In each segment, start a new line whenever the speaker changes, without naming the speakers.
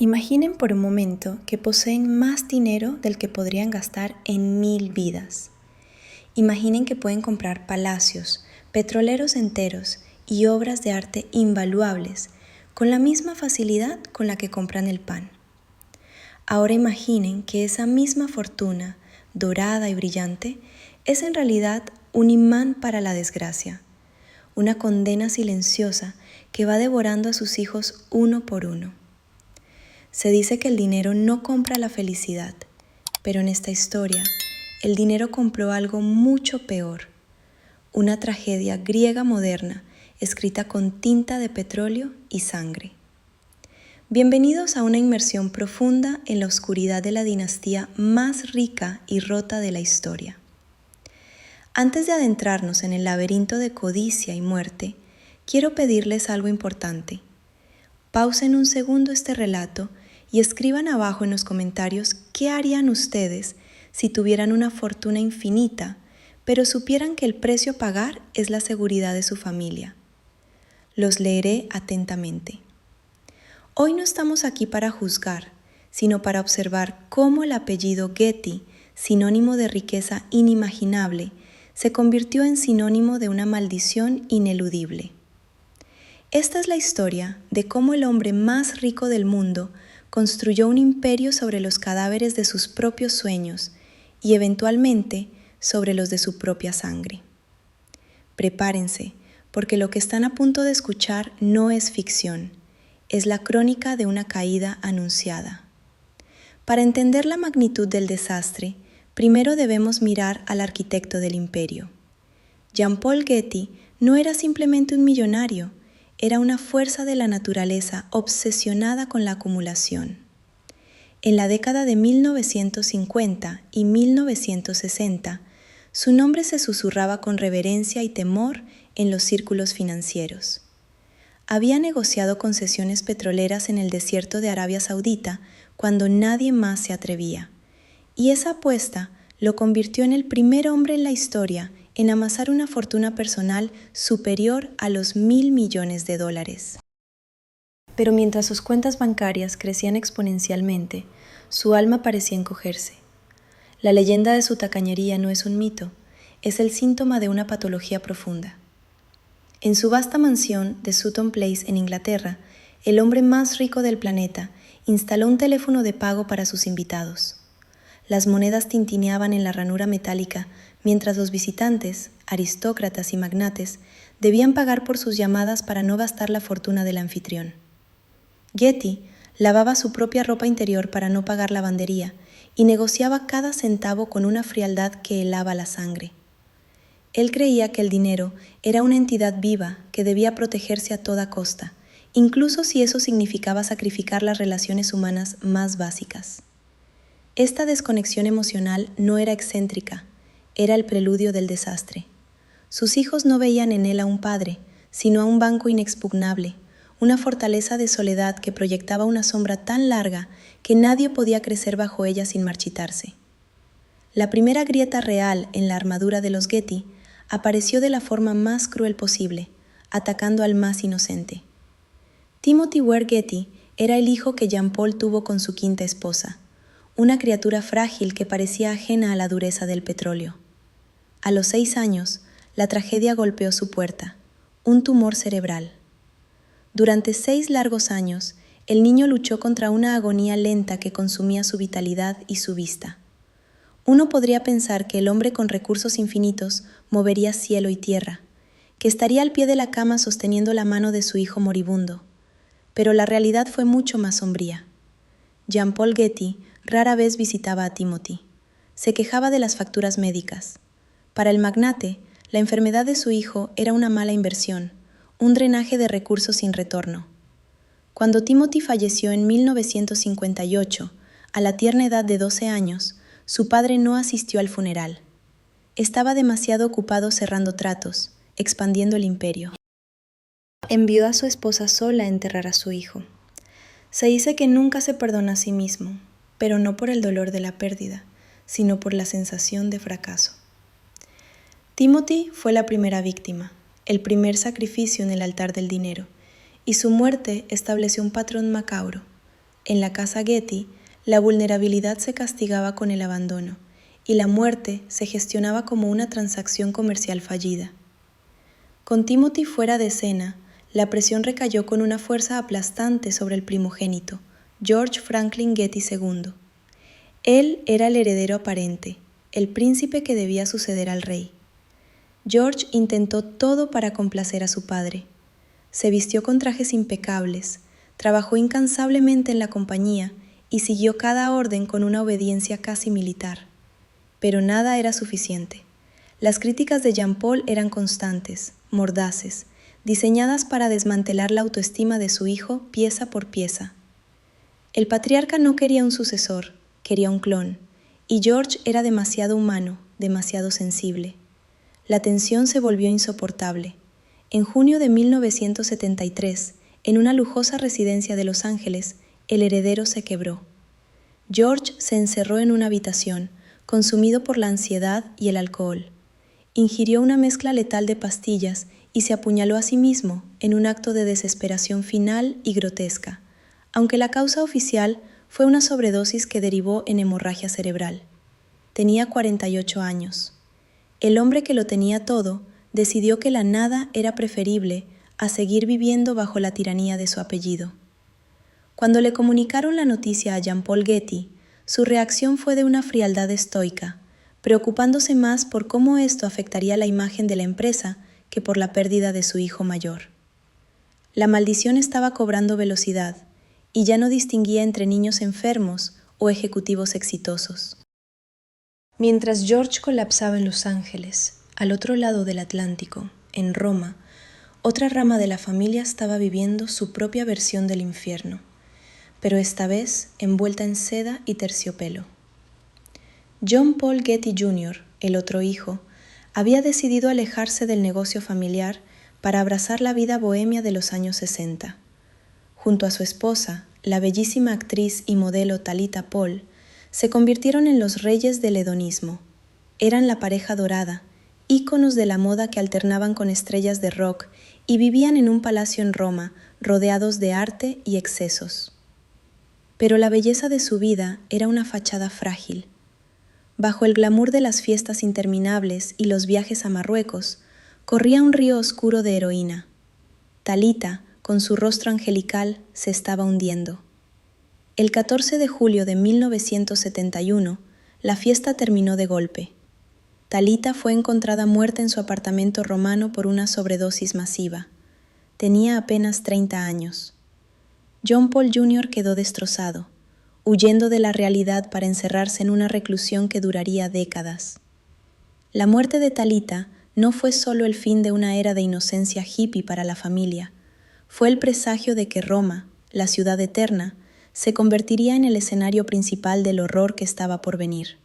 Imaginen por un momento que poseen más dinero del que podrían gastar en 1000 vidas. Imaginen que pueden comprar palacios, petroleros enteros y obras de arte invaluables con la misma facilidad con la que compran el pan. Ahora imaginen que esa misma fortuna, dorada y brillante, es en realidad un imán para la desgracia, una condena silenciosa que va devorando a sus hijos uno por uno. Se dice que el dinero no compra la felicidad, pero en esta historia, el dinero compró algo mucho peor, una tragedia griega moderna escrita con tinta de petróleo y sangre. Bienvenidos a una inmersión profunda en la oscuridad de la dinastía más rica y rota de la historia. Antes de adentrarnos en el laberinto de codicia y muerte, quiero pedirles algo importante. Pausen un segundo este relato y escriban abajo en los comentarios qué harían ustedes si tuvieran una fortuna infinita, pero supieran que el precio a pagar es la seguridad de su familia. Los leeré atentamente. Hoy no estamos aquí para juzgar, sino para observar cómo el apellido Getty, sinónimo de riqueza inimaginable, se convirtió en sinónimo de una maldición ineludible. Esta es la historia de cómo el hombre más rico del mundo construyó un imperio sobre los cadáveres de sus propios sueños y eventualmente sobre los de su propia sangre. Prepárense, porque lo que están a punto de escuchar no es ficción, es la crónica de una caída anunciada. Para entender la magnitud del desastre, primero debemos mirar al arquitecto del imperio. Jean-Paul Getty no era simplemente un millonario, era una fuerza de la naturaleza obsesionada con la acumulación. En la década de 1950 y 1960, su nombre se susurraba con reverencia y temor en los círculos financieros. Había negociado concesiones petroleras en el desierto de Arabia Saudita cuando nadie más se atrevía, y esa apuesta lo convirtió en el primer hombre en la historia en amasar una fortuna personal superior a los $1.000 millones. Pero mientras sus cuentas bancarias crecían exponencialmente, su alma parecía encogerse. La leyenda de su tacañería no es un mito, es el síntoma de una patología profunda. En su vasta mansión de Sutton Place en Inglaterra, el hombre más rico del planeta instaló un teléfono de pago para sus invitados. Las monedas tintineaban en la ranura metálica, mientras los visitantes, aristócratas y magnates, debían pagar por sus llamadas para no gastar la fortuna del anfitrión. Getty lavaba su propia ropa interior para no pagar lavandería y negociaba cada centavo con una frialdad que helaba la sangre. Él creía que el dinero era una entidad viva que debía protegerse a toda costa, incluso si eso significaba sacrificar las relaciones humanas más básicas. Esta desconexión emocional no era excéntrica, era el preludio del desastre. Sus hijos no veían en él a un padre, sino a un banco inexpugnable, una fortaleza de soledad que proyectaba una sombra tan larga que nadie podía crecer bajo ella sin marchitarse. La primera grieta real en la armadura de los Getty apareció de la forma más cruel posible, atacando al más inocente. Timothy Ware Getty era el hijo que Jean-Paul tuvo con su quinta esposa, una criatura frágil que parecía ajena a la dureza del petróleo. A los 6 años, la tragedia golpeó su puerta, un tumor cerebral. Durante 6 largos años, el niño luchó contra una agonía lenta que consumía su vitalidad y su vista. Uno podría pensar que el hombre con recursos infinitos movería cielo y tierra, que estaría al pie de la cama sosteniendo la mano de su hijo moribundo. Pero la realidad fue mucho más sombría. Jean-Paul Getty rara vez visitaba a Timothy. Se quejaba de las facturas médicas. Para el magnate, la enfermedad de su hijo era una mala inversión, un drenaje de recursos sin retorno. Cuando Timothy falleció en 1958, a la tierna edad de 12 años, su padre no asistió al funeral. Estaba demasiado ocupado cerrando tratos, expandiendo el imperio. Envió a su esposa sola a enterrar a su hijo. Se dice que nunca se perdona a sí mismo, pero no por el dolor de la pérdida, sino por la sensación de fracaso. Timothy fue la primera víctima, el primer sacrificio en el altar del dinero, y su muerte estableció un patrón macabro. En la casa Getty, la vulnerabilidad se castigaba con el abandono y la muerte se gestionaba como una transacción comercial fallida. Con Timothy fuera de escena, la presión recayó con una fuerza aplastante sobre el primogénito, George Franklin Getty II. Él era el heredero aparente, el príncipe que debía suceder al rey. George intentó todo para complacer a su padre. Se vistió con trajes impecables, trabajó incansablemente en la compañía y siguió cada orden con una obediencia casi militar. Pero nada era suficiente. Las críticas de Jean-Paul eran constantes, mordaces, diseñadas para desmantelar la autoestima de su hijo pieza por pieza. El patriarca no quería un sucesor, quería un clon, y George era demasiado humano, demasiado sensible. La tensión se volvió insoportable. En junio de 1973, en una lujosa residencia de Los Ángeles, el heredero se quebró. George se encerró en una habitación, consumido por la ansiedad y el alcohol. Ingirió una mezcla letal de pastillas y se apuñaló a sí mismo en un acto de desesperación final y grotesca, aunque la causa oficial fue una sobredosis que derivó en hemorragia cerebral. Tenía 48 años. El hombre que lo tenía todo decidió que la nada era preferible a seguir viviendo bajo la tiranía de su apellido. Cuando le comunicaron la noticia a Jean-Paul Getty, su reacción fue de una frialdad estoica, preocupándose más por cómo esto afectaría la imagen de la empresa que por la pérdida de su hijo mayor. La maldición estaba cobrando velocidad y ya no distinguía entre niños enfermos o ejecutivos exitosos. Mientras George colapsaba en Los Ángeles, al otro lado del Atlántico, en Roma, otra rama de la familia estaba viviendo su propia versión del infierno, pero esta vez envuelta en seda y terciopelo. John Paul Getty Jr., el otro hijo, había decidido alejarse del negocio familiar para abrazar la vida bohemia de los años 60. Junto a su esposa, la bellísima actriz y modelo Talita Paul, se convirtieron en los reyes del hedonismo. Eran la pareja dorada, íconos de la moda que alternaban con estrellas de rock y vivían en un palacio en Roma, rodeados de arte y excesos. Pero la belleza de su vida era una fachada frágil. Bajo el glamour de las fiestas interminables y los viajes a Marruecos, corría un río oscuro de heroína. Talita, con su rostro angelical, se estaba hundiendo. El 14 de julio de 1971, la fiesta terminó de golpe. Talita fue encontrada muerta en su apartamento romano por una sobredosis masiva. Tenía apenas 30 años. John Paul Jr. quedó destrozado, huyendo de la realidad para encerrarse en una reclusión que duraría décadas. La muerte de Talita no fue solo el fin de una era de inocencia hippie para la familia, fue el presagio de que Roma, la ciudad eterna, se convertiría en el escenario principal del horror que estaba por venir.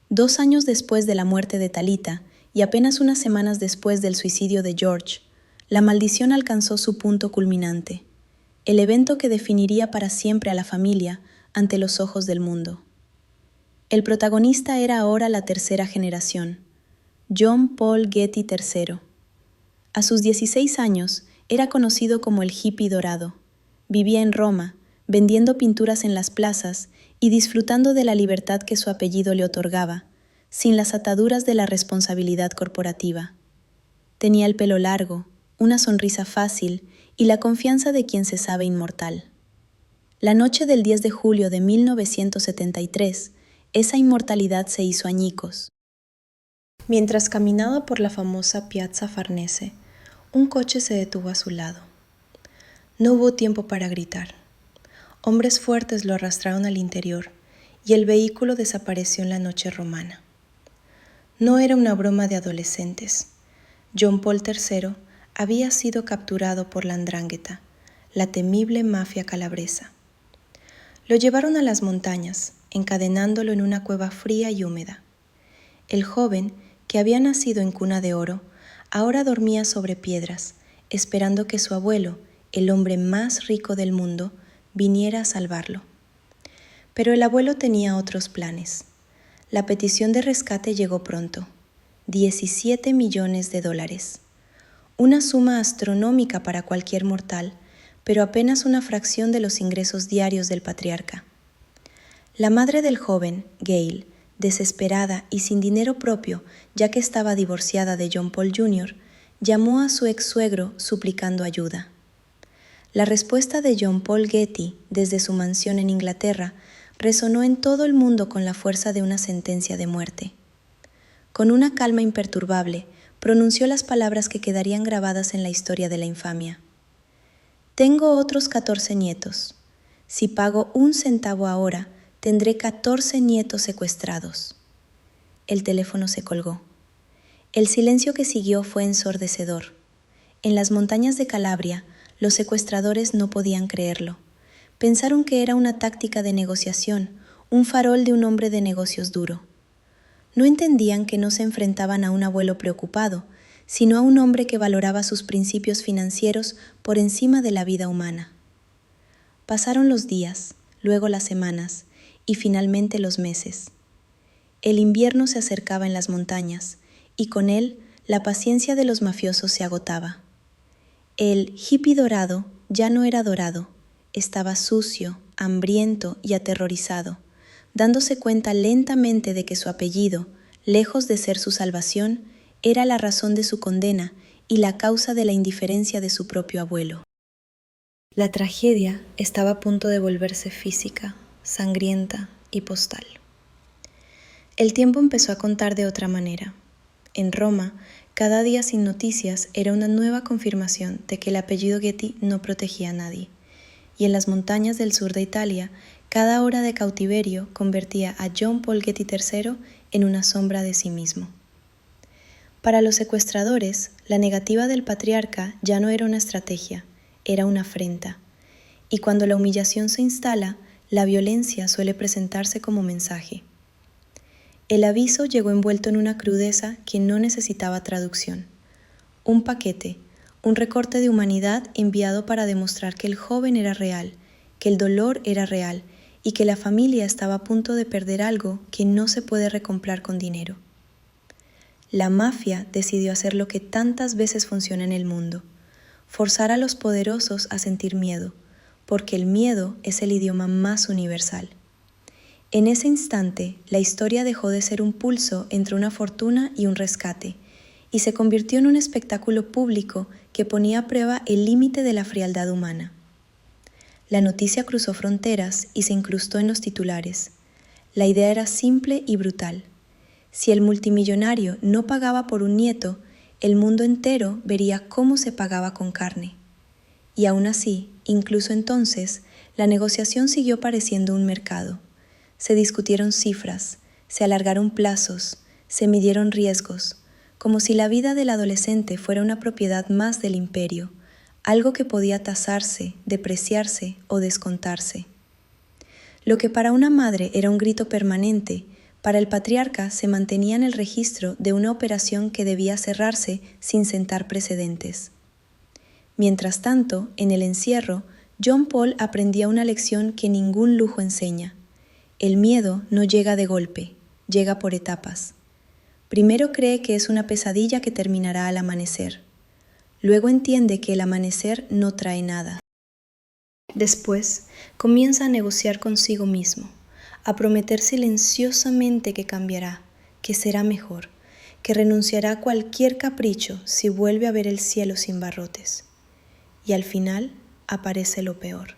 2 años después de la muerte de Talita y apenas unas semanas después del suicidio de George, la maldición alcanzó su punto culminante, el evento que definiría para siempre a la familia ante los ojos del mundo. El protagonista era ahora la tercera generación, John Paul Getty III. A sus 16 años era conocido como el hippie dorado. Vivía en Roma, vendiendo pinturas en las plazas y disfrutando de la libertad que su apellido le otorgaba, sin las ataduras de la responsabilidad corporativa. Tenía el pelo largo, una sonrisa fácil y la confianza de quien se sabe inmortal. La noche del 10 de julio de 1973, esa inmortalidad se hizo añicos. Mientras caminaba por la famosa Piazza Farnese, un coche se detuvo a su lado. No hubo tiempo para gritar. Hombres fuertes lo arrastraron al interior y el vehículo desapareció en la noche romana. No era una broma de adolescentes. John Paul III había sido capturado por la 'Ndrangheta, la temible mafia calabresa. Lo llevaron a las montañas, encadenándolo en una cueva fría y húmeda. El joven, que había nacido en cuna de oro, ahora dormía sobre piedras, esperando que su abuelo, el hombre más rico del mundo, viniera a salvarlo. Pero el abuelo tenía otros planes. La petición de rescate llegó pronto. $17 millones. Una suma astronómica para cualquier mortal, pero apenas una fracción de los ingresos diarios del patriarca. La madre del joven, Gail, desesperada y sin dinero propio, ya que estaba divorciada de John Paul Jr., llamó a su ex-suegro suplicando ayuda. La respuesta de John Paul Getty, desde su mansión en Inglaterra, resonó en todo el mundo con la fuerza de una sentencia de muerte. Con una calma imperturbable, pronunció las palabras que quedarían grabadas en la historia de la infamia. Tengo otros 14 nietos. Si pago 1 centavo ahora, tendré 14 nietos secuestrados. El teléfono se colgó. El silencio que siguió fue ensordecedor. En las montañas de Calabria, los secuestradores no podían creerlo. Pensaron que era una táctica de negociación, un farol de un hombre de negocios duro. No entendían que no se enfrentaban a un abuelo preocupado, sino a un hombre que valoraba sus principios financieros por encima de la vida humana. Pasaron los días, luego las semanas y finalmente los meses. El invierno se acercaba en las montañas y con él la paciencia de los mafiosos se agotaba. El hippie dorado ya no era dorado, estaba sucio, hambriento y aterrorizado, dándose cuenta lentamente de que su apellido, lejos de ser su salvación, era la razón de su condena y la causa de la indiferencia de su propio abuelo. La tragedia estaba a punto de volverse física, sangrienta y postal. El tiempo empezó a contar de otra manera. En Roma, cada día sin noticias era una nueva confirmación de que el apellido Getty no protegía a nadie. Y en las montañas del sur de Italia, cada hora de cautiverio convertía a John Paul Getty III en una sombra de sí mismo. Para los secuestradores, la negativa del patriarca ya no era una estrategia, era una afrenta. Y cuando la humillación se instala, la violencia suele presentarse como mensaje. El aviso llegó envuelto en una crudeza que no necesitaba traducción. Un paquete, un recorte de humanidad enviado para demostrar que el joven era real, que el dolor era real y que la familia estaba a punto de perder algo que no se puede recomprar con dinero. La mafia decidió hacer lo que tantas veces funciona en el mundo, forzar a los poderosos a sentir miedo, porque el miedo es el idioma más universal. En ese instante, la historia dejó de ser un pulso entre una fortuna y un rescate, y se convirtió en un espectáculo público que ponía a prueba el límite de la frialdad humana. La noticia cruzó fronteras y se incrustó en los titulares. La idea era simple y brutal. Si el multimillonario no pagaba por un nieto, el mundo entero vería cómo se pagaba con carne. Y aún así, incluso entonces, la negociación siguió pareciendo un mercado. Se discutieron cifras, se alargaron plazos, se midieron riesgos, como si la vida del adolescente fuera una propiedad más del imperio, algo que podía tasarse, depreciarse o descontarse. Lo que para una madre era un grito permanente, para el patriarca se mantenía en el registro de una operación que debía cerrarse sin sentar precedentes. Mientras tanto, en el encierro, John Paul aprendía una lección que ningún lujo enseña. El miedo no llega de golpe, llega por etapas. Primero cree que es una pesadilla que terminará al amanecer. Luego entiende que el amanecer no trae nada. Después, comienza a negociar consigo mismo, a prometer silenciosamente que cambiará, que será mejor, que renunciará a cualquier capricho si vuelve a ver el cielo sin barrotes. Y al final aparece lo peor.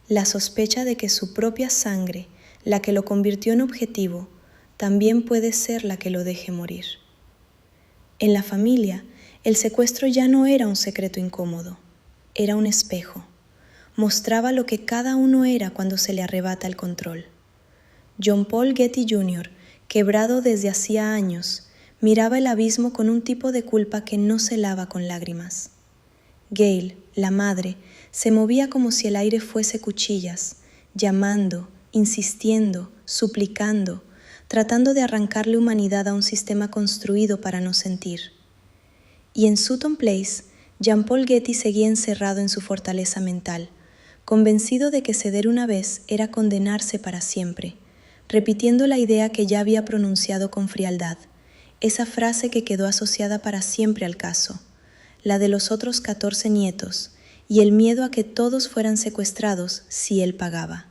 La sospecha de que su propia sangre, la que lo convirtió en objetivo, también puede ser la que lo deje morir. En la familia, el secuestro ya no era un secreto incómodo, era un espejo. Mostraba lo que cada uno era cuando se le arrebata el control. John Paul Getty Jr., quebrado desde hacía años, miraba el abismo con un tipo de culpa que no se lava con lágrimas. Gail, la madre, se movía como si el aire fuese cuchillas, llamando, insistiendo, suplicando, tratando de arrancarle humanidad a un sistema construido para no sentir. Y en Sutton Place, Jean Paul Getty seguía encerrado en su fortaleza mental, convencido de que ceder una vez era condenarse para siempre, repitiendo la idea que ya había pronunciado con frialdad, esa frase que quedó asociada para siempre al caso, la de los otros 14 nietos, y el miedo a que todos fueran secuestrados si él pagaba.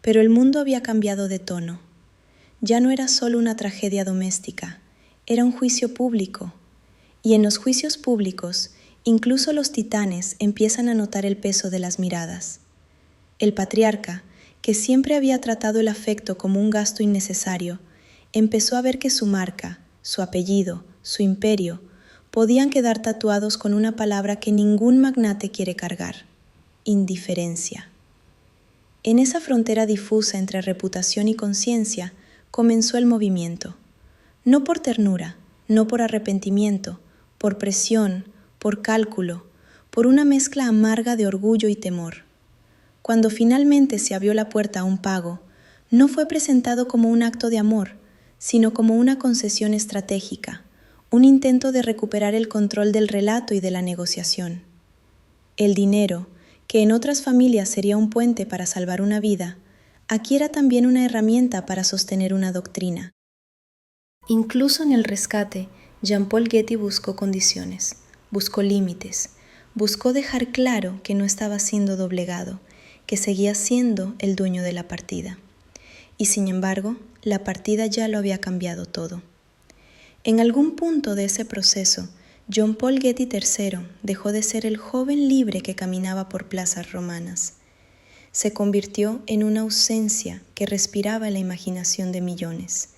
Pero el mundo había cambiado de tono. Ya no era solo una tragedia doméstica, era un juicio público. Y en los juicios públicos, incluso los titanes empiezan a notar el peso de las miradas. El patriarca, que siempre había tratado el afecto como un gasto innecesario, empezó a ver que su marca, su apellido, su imperio, podían quedar tatuados con una palabra que ningún magnate quiere cargar: indiferencia. En esa frontera difusa entre reputación y conciencia comenzó el movimiento. No por ternura, no por arrepentimiento, por presión, por cálculo, por una mezcla amarga de orgullo y temor. Cuando finalmente se abrió la puerta a un pago, no fue presentado como un acto de amor, sino como una concesión estratégica, un intento de recuperar el control del relato y de la negociación. El dinero, que en otras familias sería un puente para salvar una vida, aquí era también una herramienta para sostener una doctrina. Incluso en el rescate, Jean-Paul Getty buscó condiciones, buscó límites, buscó dejar claro que no estaba siendo doblegado, que seguía siendo el dueño de la partida. Y sin embargo, la partida ya lo había cambiado todo. En algún punto de ese proceso, Jean-Paul Getty III dejó de ser el joven libre que caminaba por plazas romanas. Se convirtió en una ausencia que respiraba en la imaginación de millones.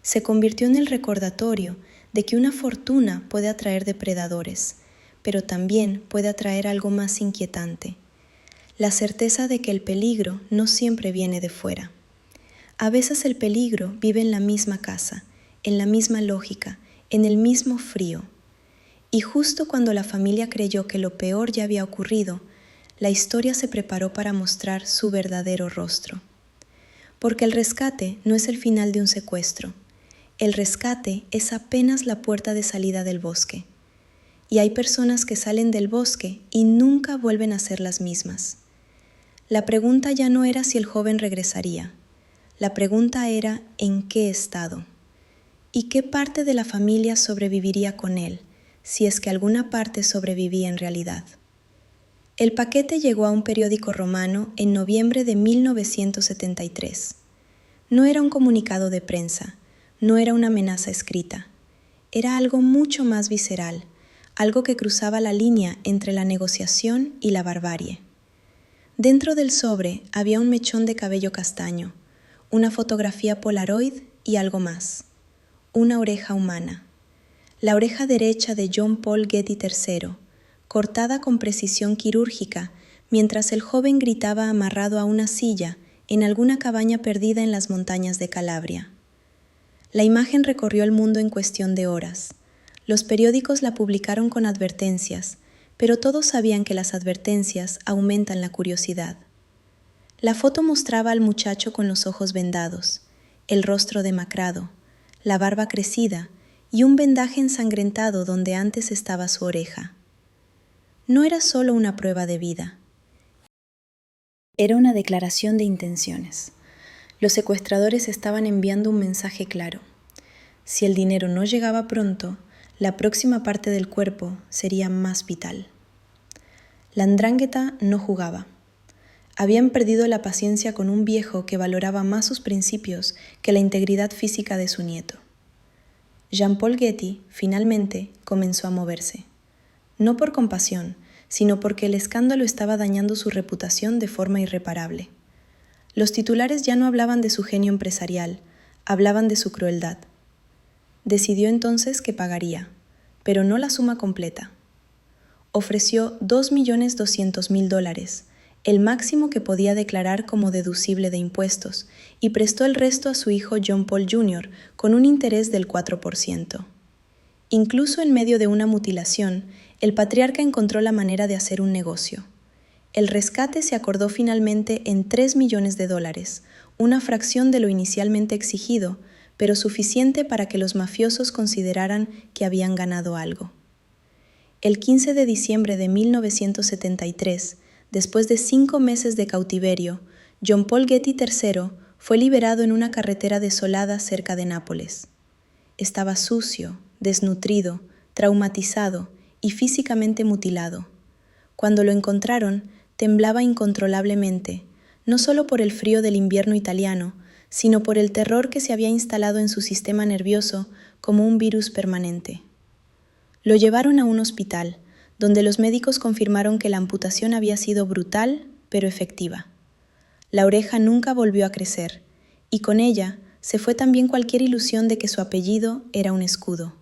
Se convirtió en el recordatorio de que una fortuna puede atraer depredadores, pero también puede atraer algo más inquietante: la certeza de que el peligro no siempre viene de fuera. A veces el peligro vive en la misma casa, en la misma lógica, en el mismo frío. Y justo cuando la familia creyó que lo peor ya había ocurrido, la historia se preparó para mostrar su verdadero rostro. Porque el rescate no es el final de un secuestro. El rescate es apenas la puerta de salida del bosque. Y hay personas que salen del bosque y nunca vuelven a ser las mismas. La pregunta ya no era si el joven regresaría. La pregunta era ¿en qué estado? ¿Y qué parte de la familia sobreviviría con él, si es que alguna parte sobrevivía en realidad? El paquete llegó a un periódico romano en noviembre de 1973. No era un comunicado de prensa, no era una amenaza escrita. Era algo mucho más visceral, algo que cruzaba la línea entre la negociación y la barbarie. Dentro del sobre había un mechón de cabello castaño, una fotografía Polaroid y algo más: una oreja humana. La oreja derecha de Jean-Paul Getty III, cortada con precisión quirúrgica mientras el joven gritaba amarrado a una silla en alguna cabaña perdida en las montañas de Calabria. La imagen recorrió el mundo en cuestión de horas. Los periódicos la publicaron con advertencias, pero todos sabían que las advertencias aumentan la curiosidad. La foto mostraba al muchacho con los ojos vendados, el rostro demacrado, la barba crecida y un vendaje ensangrentado donde antes estaba su oreja. No era solo una prueba de vida. Era una declaración de intenciones. Los secuestradores estaban enviando un mensaje claro. Si el dinero no llegaba pronto, la próxima parte del cuerpo sería más vital. La 'Ndrangheta no jugaba. Habían perdido la paciencia con un viejo que valoraba más sus principios que la integridad física de su nieto. Jean-Paul Getty, finalmente, comenzó a moverse. No por compasión, sino porque el escándalo estaba dañando su reputación de forma irreparable. Los titulares ya no hablaban de su genio empresarial, hablaban de su crueldad. Decidió entonces que pagaría, pero no la suma completa. Ofreció $2.200.000, el máximo que podía declarar como deducible de impuestos, y prestó el resto a su hijo John Paul Jr. con un interés del 4%. Incluso en medio de una mutilación, el patriarca encontró la manera de hacer un negocio. El rescate se acordó finalmente en $3 millones, una fracción de lo inicialmente exigido, pero suficiente para que los mafiosos consideraran que habían ganado algo. El 15 de diciembre de 1973, después de 5 meses de cautiverio, Jean-Paul Getty III fue liberado en una carretera desolada cerca de Nápoles. Estaba sucio, desnutrido, traumatizado y físicamente mutilado. Cuando lo encontraron, temblaba incontrolablemente, no solo por el frío del invierno italiano, sino por el terror que se había instalado en su sistema nervioso como un virus permanente. Lo llevaron a un hospital, donde los médicos confirmaron que la amputación había sido brutal, pero efectiva. La oreja nunca volvió a crecer, y con ella se fue también cualquier ilusión de que su apellido era un escudo.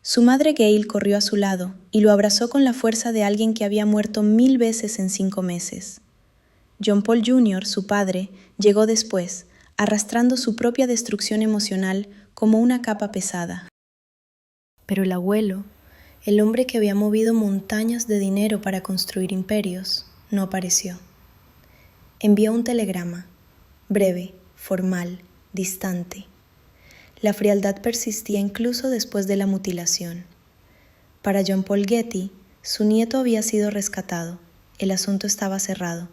Su madre Gail corrió a su lado y lo abrazó con la fuerza de alguien que había muerto 1000 veces en 5 meses. John Paul Jr., su padre, llegó después, arrastrando su propia destrucción emocional como una capa pesada. Pero el abuelo, el hombre que había movido montañas de dinero para construir imperios, no apareció. Envió un telegrama, breve, formal, distante. La frialdad persistía incluso después de la mutilación. Para John Paul Getty, su nieto había sido rescatado, el asunto estaba cerrado,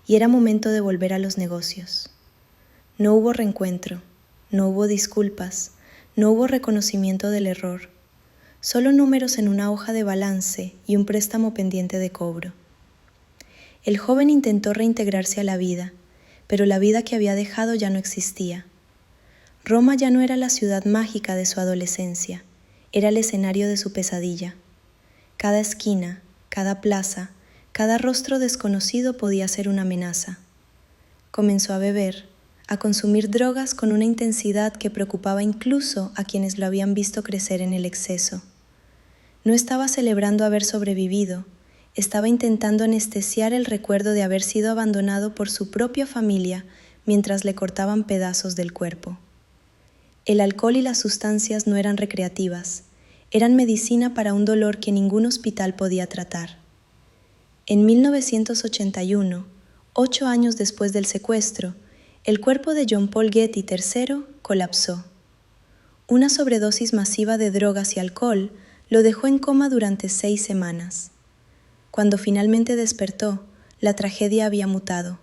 y era momento de volver a los negocios. No hubo reencuentro, no hubo disculpas, no hubo reconocimiento del error, solo números en una hoja de balance y un préstamo pendiente de cobro. El joven intentó reintegrarse a la vida, pero la vida que había dejado ya no existía. Roma ya no era la ciudad mágica de su adolescencia, era el escenario de su pesadilla. Cada esquina, cada plaza, cada rostro desconocido podía ser una amenaza. Comenzó a beber, a consumir drogas con una intensidad que preocupaba incluso a quienes lo habían visto crecer en el exceso. No estaba celebrando haber sobrevivido, estaba intentando anestesiar el recuerdo de haber sido abandonado por su propia familia mientras le cortaban pedazos del cuerpo. El alcohol y las sustancias no eran recreativas, eran medicina para un dolor que ningún hospital podía tratar. En 1981, 8 años después del secuestro, el cuerpo de John Paul Getty III colapsó. Una sobredosis masiva de drogas y alcohol lo dejó en coma durante 6 semanas. Cuando finalmente despertó, la tragedia había mutado.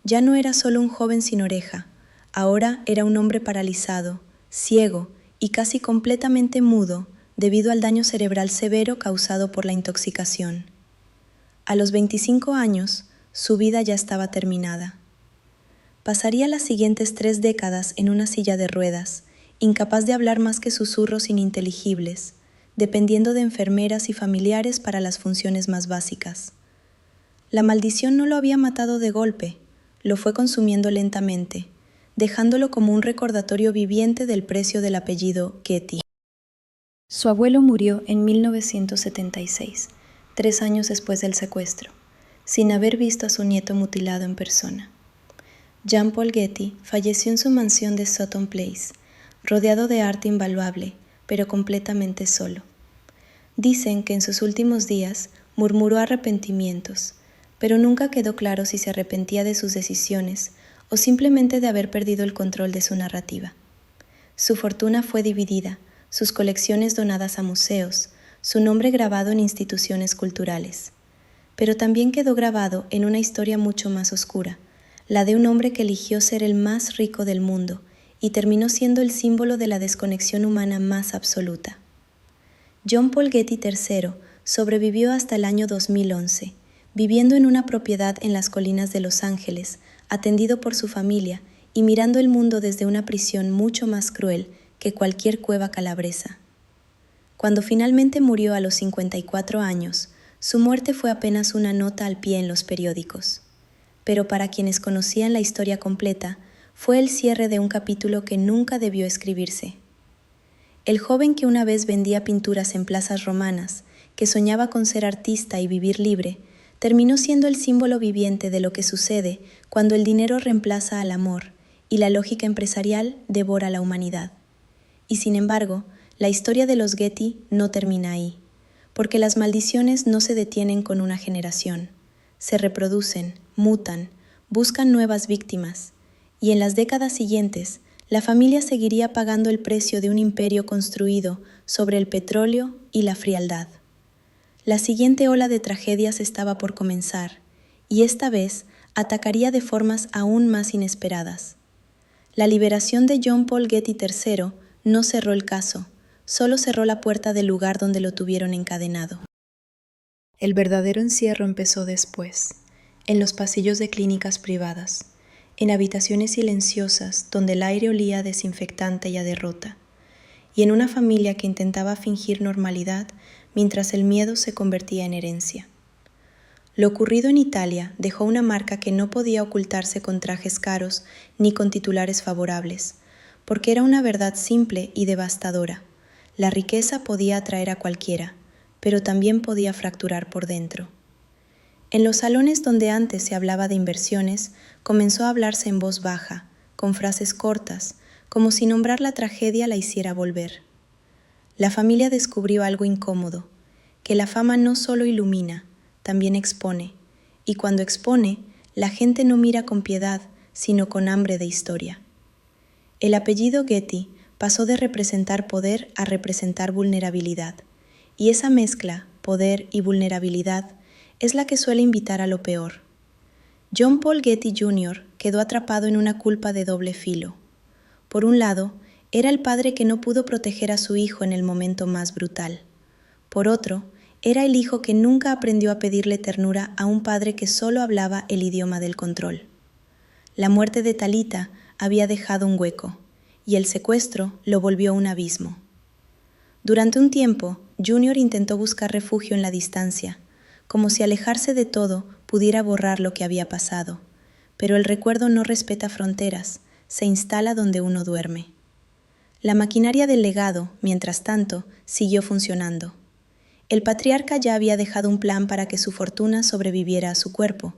Ya no era solo un joven sin oreja, ahora era un hombre paralizado, ciego y casi completamente mudo debido al daño cerebral severo causado por la intoxicación. A los 25 años, su vida ya estaba terminada. Pasaría las siguientes 3 décadas en una silla de ruedas, incapaz de hablar más que susurros ininteligibles, dependiendo de enfermeras y familiares para las funciones más básicas. La maldición no lo había matado de golpe, lo fue consumiendo lentamente, dejándolo como un recordatorio viviente del precio del apellido Getty. Su abuelo murió en 1976, 3 años después del secuestro, sin haber visto a su nieto mutilado en persona. John Paul Getty falleció en su mansión de Sutton Place, rodeado de arte invaluable, pero completamente solo. Dicen que en sus últimos días murmuró arrepentimientos, pero nunca quedó claro si se arrepentía de sus decisiones o simplemente de haber perdido el control de su narrativa. Su fortuna fue dividida, sus colecciones donadas a museos, su nombre grabado en instituciones culturales. Pero también quedó grabado en una historia mucho más oscura, la de un hombre que eligió ser el más rico del mundo y terminó siendo el símbolo de la desconexión humana más absoluta. John Paul Getty III sobrevivió hasta el año 2011, viviendo en una propiedad en las colinas de Los Ángeles, atendido por su familia y mirando el mundo desde una prisión mucho más cruel que cualquier cueva calabresa. Cuando finalmente murió a los 54 años, su muerte fue apenas una nota al pie en los periódicos. Pero para quienes conocían la historia completa, fue el cierre de un capítulo que nunca debió escribirse. El joven que una vez vendía pinturas en plazas romanas, que soñaba con ser artista y vivir libre, terminó siendo el símbolo viviente de lo que sucede cuando el dinero reemplaza al amor y la lógica empresarial devora a la humanidad. Y sin embargo, la historia de los Getty no termina ahí, porque las maldiciones no se detienen con una generación. Se reproducen, mutan, buscan nuevas víctimas, y en las décadas siguientes, la familia seguiría pagando el precio de un imperio construido sobre el petróleo y la frialdad. La siguiente ola de tragedias estaba por comenzar, y esta vez atacaría de formas aún más inesperadas. La liberación de John Paul Getty III no cerró el caso, solo cerró la puerta del lugar donde lo tuvieron encadenado. El verdadero encierro empezó después, en los pasillos de clínicas privadas, en habitaciones silenciosas donde el aire olía a desinfectante y a derrota, y en una familia que intentaba fingir normalidad mientras el miedo se convertía en herencia. Lo ocurrido en Italia dejó una marca que no podía ocultarse con trajes caros ni con titulares favorables, porque era una verdad simple y devastadora. La riqueza podía atraer a cualquiera, pero también podía fracturar por dentro. En los salones donde antes se hablaba de inversiones, comenzó a hablarse en voz baja, con frases cortas, como si nombrar la tragedia la hiciera volver. La familia descubrió algo incómodo, que la fama no solo ilumina, también expone, y cuando expone, la gente no mira con piedad, sino con hambre de historia. El apellido Getty pasó de representar poder a representar vulnerabilidad, y esa mezcla, poder y vulnerabilidad, es la que suele invitar a lo peor. John Paul Getty Jr. quedó atrapado en una culpa de doble filo. Por un lado, era el padre que no pudo proteger a su hijo en el momento más brutal. Por otro, era el hijo que nunca aprendió a pedirle ternura a un padre que solo hablaba el idioma del control. La muerte de Talita había dejado un hueco, y el secuestro lo volvió un abismo. Durante un tiempo, Junior intentó buscar refugio en la distancia, como si alejarse de todo pudiera borrar lo que había pasado, pero el recuerdo no respeta fronteras, se instala donde uno duerme. La maquinaria del legado, mientras tanto, siguió funcionando. El patriarca ya había dejado un plan para que su fortuna sobreviviera a su cuerpo,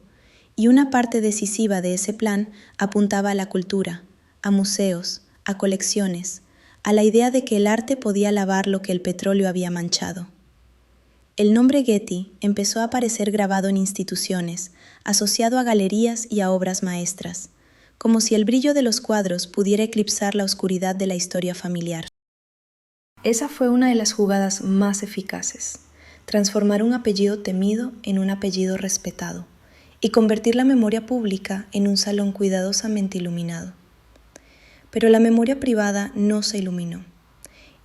y una parte decisiva de ese plan apuntaba a la cultura, a museos, a colecciones, a la idea de que el arte podía lavar lo que el petróleo había manchado. El nombre Getty empezó a aparecer grabado en instituciones, asociado a galerías y a obras maestras, como si el brillo de los cuadros pudiera eclipsar la oscuridad de la historia familiar. Esa fue una de las jugadas más eficaces, transformar un apellido temido en un apellido respetado y convertir la memoria pública en un salón cuidadosamente iluminado. Pero la memoria privada no se iluminó.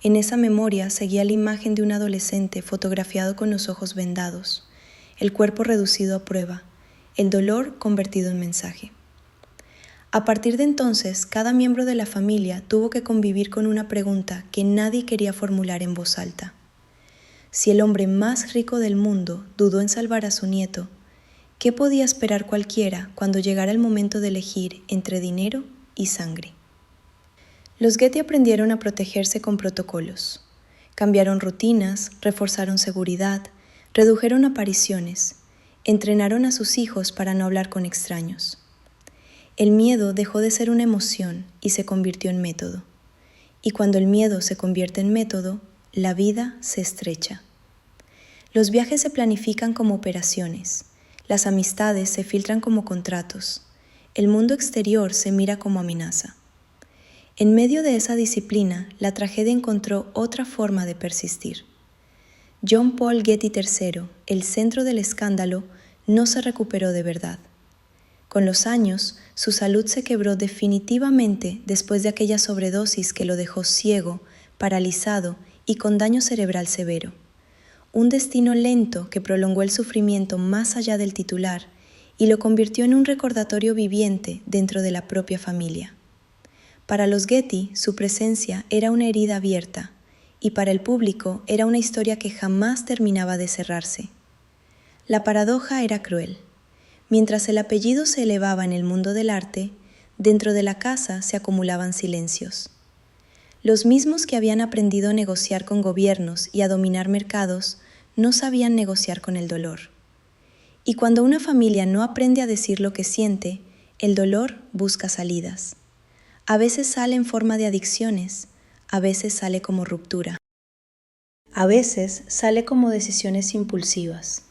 En esa memoria seguía la imagen de un adolescente fotografiado con los ojos vendados, el cuerpo reducido a prueba, el dolor convertido en mensaje. A partir de entonces, cada miembro de la familia tuvo que convivir con una pregunta que nadie quería formular en voz alta. Si el hombre más rico del mundo dudó en salvar a su nieto, ¿qué podía esperar cualquiera cuando llegara el momento de elegir entre dinero y sangre? Los Getty aprendieron a protegerse con protocolos. Cambiaron rutinas, reforzaron seguridad, redujeron apariciones, entrenaron a sus hijos para no hablar con extraños. El miedo dejó de ser una emoción y se convirtió en método. Y cuando el miedo se convierte en método, la vida se estrecha. Los viajes se planifican como operaciones, las amistades se filtran como contratos, el mundo exterior se mira como amenaza. En medio de esa disciplina, la tragedia encontró otra forma de persistir. John Paul Getty III, el centro del escándalo, no se recuperó de verdad. Con los años, su salud se quebró definitivamente después de aquella sobredosis que lo dejó ciego, paralizado y con daño cerebral severo. Un destino lento que prolongó el sufrimiento más allá del titular y lo convirtió en un recordatorio viviente dentro de la propia familia. Para los Getty, su presencia era una herida abierta, y para el público era una historia que jamás terminaba de cerrarse. La paradoja era cruel. Mientras el apellido se elevaba en el mundo del arte, dentro de la casa se acumulaban silencios. Los mismos que habían aprendido a negociar con gobiernos y a dominar mercados, no sabían negociar con el dolor. Y cuando una familia no aprende a decir lo que siente, el dolor busca salidas. A veces sale en forma de adicciones, a veces sale como ruptura. A veces sale como decisiones impulsivas.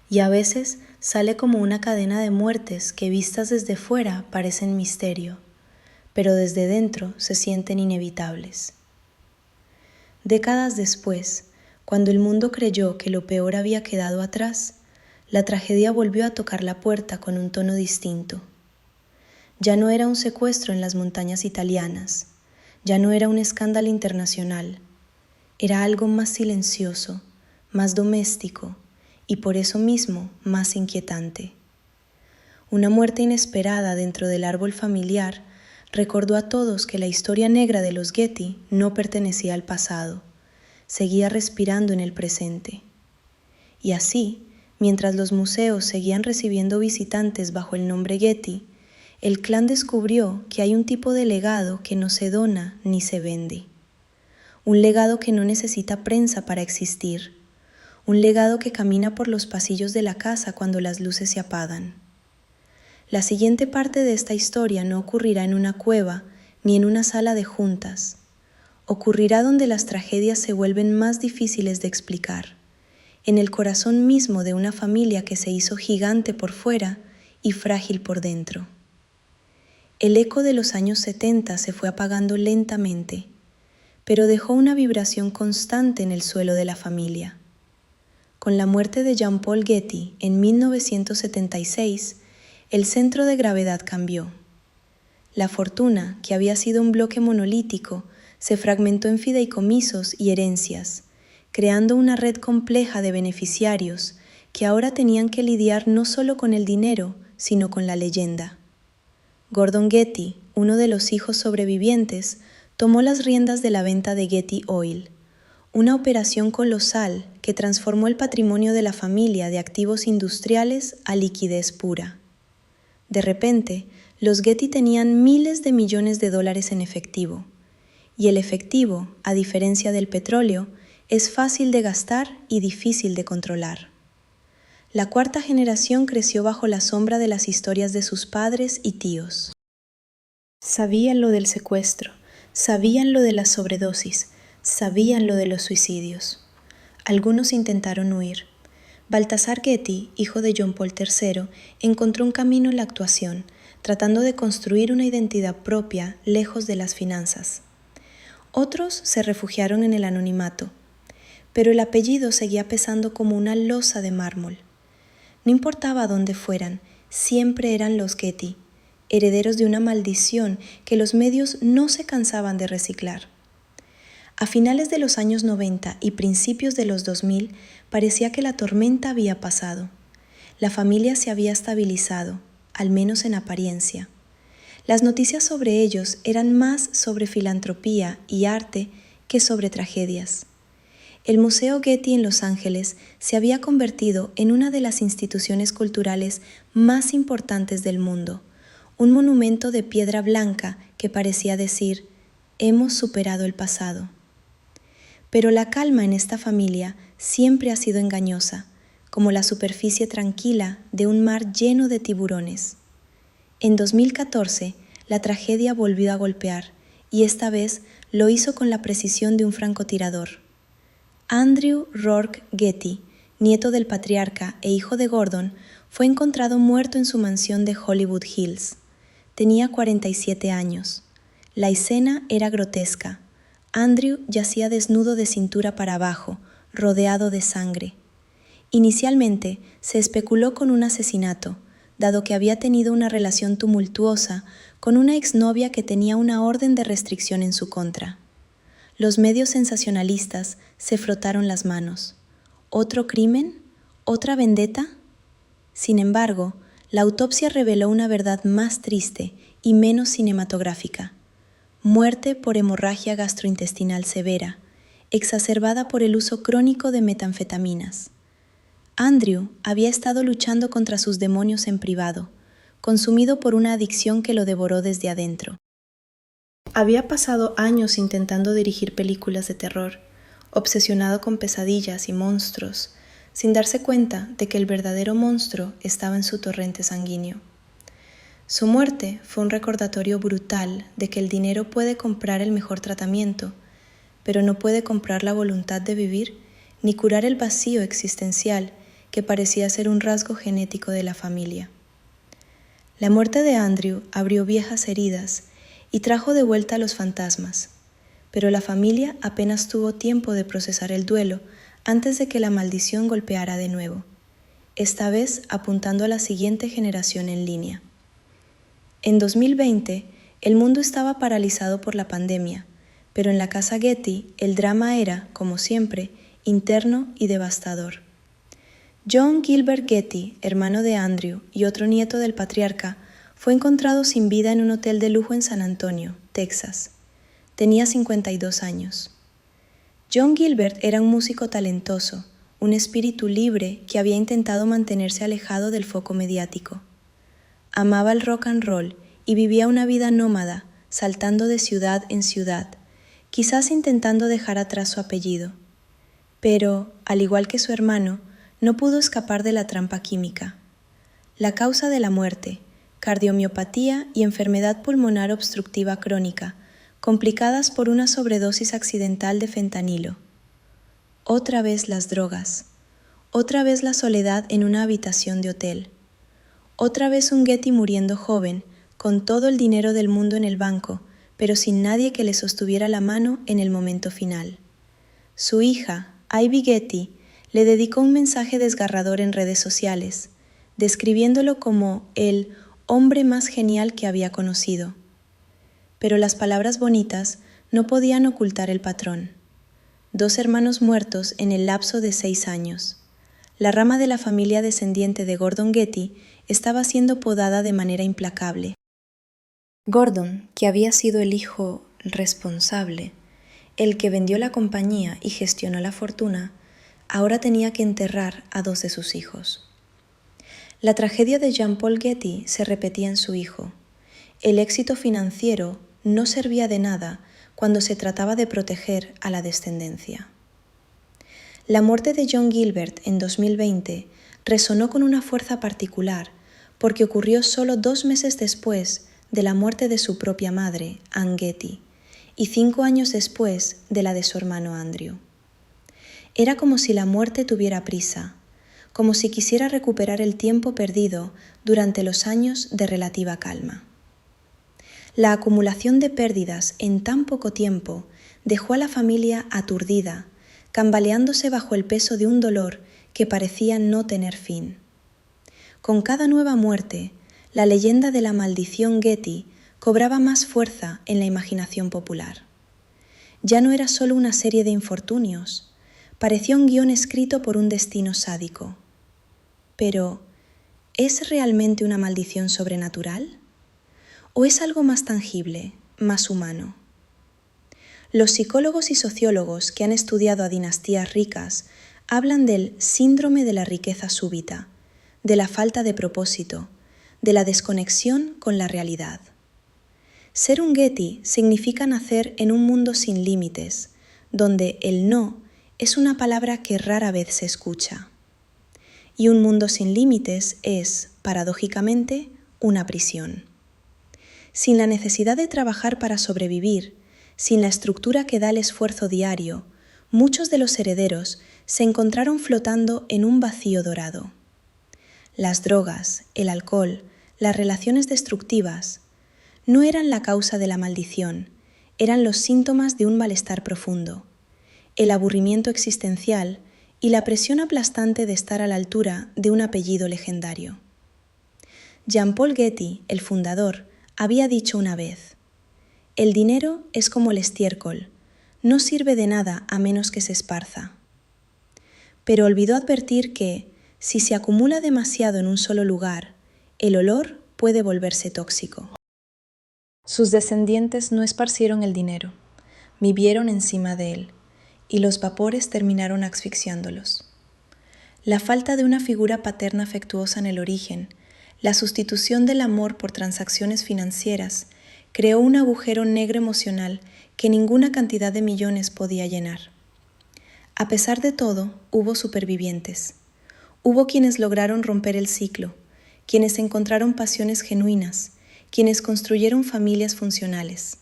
Y a veces sale como una cadena de muertes que vistas desde fuera parecen misterio, pero desde dentro se sienten inevitables. Décadas después, cuando el mundo creyó que lo peor había quedado atrás, la tragedia volvió a tocar la puerta con un tono distinto. Ya no era un secuestro en las montañas italianas, ya no era un escándalo internacional, era algo más silencioso, más doméstico, y por eso mismo más inquietante. Una muerte inesperada dentro del árbol familiar recordó a todos que la historia negra de los Getty no pertenecía al pasado, seguía respirando en el presente. Y así, mientras los museos seguían recibiendo visitantes bajo el nombre Getty, el clan descubrió que hay un tipo de legado que no se dona ni se vende. Un legado que no necesita prensa para existir. Un legado que camina por los pasillos de la casa cuando las luces se apagan. La siguiente parte de esta historia no ocurrirá en una cueva ni en una sala de juntas. Ocurrirá donde las tragedias se vuelven más difíciles de explicar, en el corazón mismo de una familia que se hizo gigante por fuera y frágil por dentro. El eco de los años 70 se fue apagando lentamente, pero dejó una vibración constante en el suelo de la familia. Con la muerte de Jean-Paul Getty en 1976, el centro de gravedad cambió. La fortuna, que había sido un bloque monolítico, se fragmentó en fideicomisos y herencias, creando una red compleja de beneficiarios que ahora tenían que lidiar no solo con el dinero, sino con la leyenda. Gordon Getty, uno de los hijos sobrevivientes, tomó las riendas de la venta de Getty Oil, una operación colosal que transformó el patrimonio de la familia de activos industriales a liquidez pura. De repente, los Getty tenían miles de millones de dólares en efectivo, y el efectivo, a diferencia del petróleo, es fácil de gastar y difícil de controlar. La cuarta generación creció bajo la sombra de las historias de sus padres y tíos. Sabían lo del secuestro, sabían lo de la sobredosis, sabían lo de los suicidios. Algunos intentaron huir. Baltasar Getty, hijo de John Paul III, encontró un camino en la actuación, tratando de construir una identidad propia lejos de las finanzas. Otros se refugiaron en el anonimato, pero el apellido seguía pesando como una losa de mármol. No importaba dónde fueran, siempre eran los Getty, herederos de una maldición que los medios no se cansaban de reciclar. A finales de los años 90 y principios de los 2000, parecía que la tormenta había pasado. La familia se había estabilizado, al menos en apariencia. Las noticias sobre ellos eran más sobre filantropía y arte que sobre tragedias. El Museo Getty en Los Ángeles se había convertido en una de las instituciones culturales más importantes del mundo, un monumento de piedra blanca que parecía decir, hemos superado el pasado. Pero la calma en esta familia siempre ha sido engañosa, como la superficie tranquila de un mar lleno de tiburones. En 2014, la tragedia volvió a golpear, y esta vez lo hizo con la precisión de un francotirador. Andrew Rourke Getty, nieto del patriarca e hijo de Gordon, fue encontrado muerto en su mansión de Hollywood Hills. Tenía 47 años. La escena era grotesca. Andrew yacía desnudo de cintura para abajo, rodeado de sangre. Inicialmente se especuló con un asesinato, dado que había tenido una relación tumultuosa con una exnovia que tenía una orden de restricción en su contra. Los medios sensacionalistas se frotaron las manos. ¿Otro crimen? ¿Otra vendetta? Sin embargo, la autopsia reveló una verdad más triste y menos cinematográfica. Muerte por hemorragia gastrointestinal severa, exacerbada por el uso crónico de metanfetaminas. Andrew había estado luchando contra sus demonios en privado, consumido por una adicción que lo devoró desde adentro. Había pasado años intentando dirigir películas de terror, obsesionado con pesadillas y monstruos, sin darse cuenta de que el verdadero monstruo estaba en su torrente sanguíneo. Su muerte fue un recordatorio brutal de que el dinero puede comprar el mejor tratamiento, pero no puede comprar la voluntad de vivir ni curar el vacío existencial que parecía ser un rasgo genético de la familia. La muerte de Andrew abrió viejas heridas y trajo de vuelta a los fantasmas, pero la familia apenas tuvo tiempo de procesar el duelo antes de que la maldición golpeara de nuevo, esta vez apuntando a la siguiente generación en línea. En 2020, el mundo estaba paralizado por la pandemia, pero en la casa Getty el drama era, como siempre, interno y devastador. John Gilbert Getty, hermano de Andrew y otro nieto del patriarca, fue encontrado sin vida en un hotel de lujo en San Antonio, Texas. Tenía 52 años. John Gilbert era un músico talentoso, un espíritu libre que había intentado mantenerse alejado del foco mediático. Amaba el rock and roll y vivía una vida nómada, saltando de ciudad en ciudad, quizás intentando dejar atrás su apellido. Pero, al igual que su hermano, no pudo escapar de la trampa química. La causa de la muerte, cardiomiopatía y enfermedad pulmonar obstructiva crónica, complicadas por una sobredosis accidental de fentanilo. Otra vez las drogas, otra vez la soledad en una habitación de hotel, otra vez un Getty muriendo joven, con todo el dinero del mundo en el banco, pero sin nadie que le sostuviera la mano en el momento final. Su hija, Ivy Getty, le dedicó un mensaje desgarrador en redes sociales, describiéndolo como el hombre más genial que había conocido. Pero las palabras bonitas no podían ocultar el patrón. 2 hermanos muertos en el lapso de 6 años. La rama de la familia descendiente de Gordon Getty estaba siendo podada de manera implacable. Gordon, que había sido el hijo responsable, el que vendió la compañía y gestionó la fortuna, ahora tenía que enterrar a 2 de sus hijos. La tragedia de Jean Paul Getty se repetía en su hijo. El éxito financiero no servía de nada cuando se trataba de proteger a la descendencia. La muerte de John Gilbert en 2020 resonó con una fuerza particular porque ocurrió solo 2 meses después de la muerte de su propia madre, Ann Getty, y 5 años después de la de su hermano Andrew. Era como si la muerte tuviera prisa, como si quisiera recuperar el tiempo perdido durante los años de relativa calma. La acumulación de pérdidas en tan poco tiempo dejó a la familia aturdida, cambaleándose bajo el peso de un dolor que parecía no tener fin. Con cada nueva muerte, la leyenda de la maldición Getty cobraba más fuerza en la imaginación popular. Ya no era solo una serie de infortunios, parecía un guión escrito por un destino sádico. Pero, ¿es realmente una maldición sobrenatural? ¿O es algo más tangible, más humano? Los psicólogos y sociólogos que han estudiado a dinastías ricas hablan del síndrome de la riqueza súbita, de la falta de propósito, de la desconexión con la realidad. Ser un Getty significa nacer en un mundo sin límites, donde el no es una palabra que rara vez se escucha. Y un mundo sin límites es, paradójicamente, una prisión. Sin la necesidad de trabajar para sobrevivir, sin la estructura que da el esfuerzo diario, muchos de los herederos se encontraron flotando en un vacío dorado. Las drogas, el alcohol, las relaciones destructivas, no eran la causa de la maldición, eran los síntomas de un malestar profundo, el aburrimiento existencial y la presión aplastante de estar a la altura de un apellido legendario. Jean Paul Getty, el fundador, había dicho una vez: el dinero es como el estiércol, no sirve de nada a menos que se esparza. Pero olvidó advertir que, si se acumula demasiado en un solo lugar, el olor puede volverse tóxico. Sus descendientes no esparcieron el dinero, vivieron encima de él, y los vapores terminaron asfixiándolos. La falta de una figura paterna afectuosa en el origen, la sustitución del amor por transacciones financieras, creó un agujero negro emocional que ninguna cantidad de millones podía llenar. A pesar de todo, hubo supervivientes. Hubo quienes lograron romper el ciclo, quienes encontraron pasiones genuinas, quienes construyeron familias funcionales.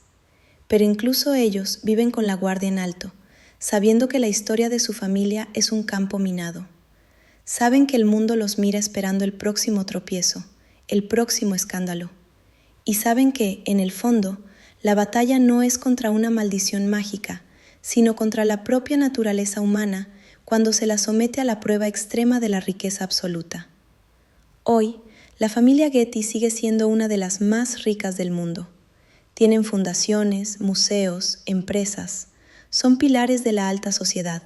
Pero incluso ellos viven con la guardia en alto, sabiendo que la historia de su familia es un campo minado. Saben que el mundo los mira esperando el próximo tropiezo, el próximo escándalo. Y saben que, en el fondo, la batalla no es contra una maldición mágica, sino contra la propia naturaleza humana cuando se la somete a la prueba extrema de la riqueza absoluta. Hoy, la familia Getty sigue siendo una de las más ricas del mundo. Tienen fundaciones, museos, empresas. Son pilares de la alta sociedad.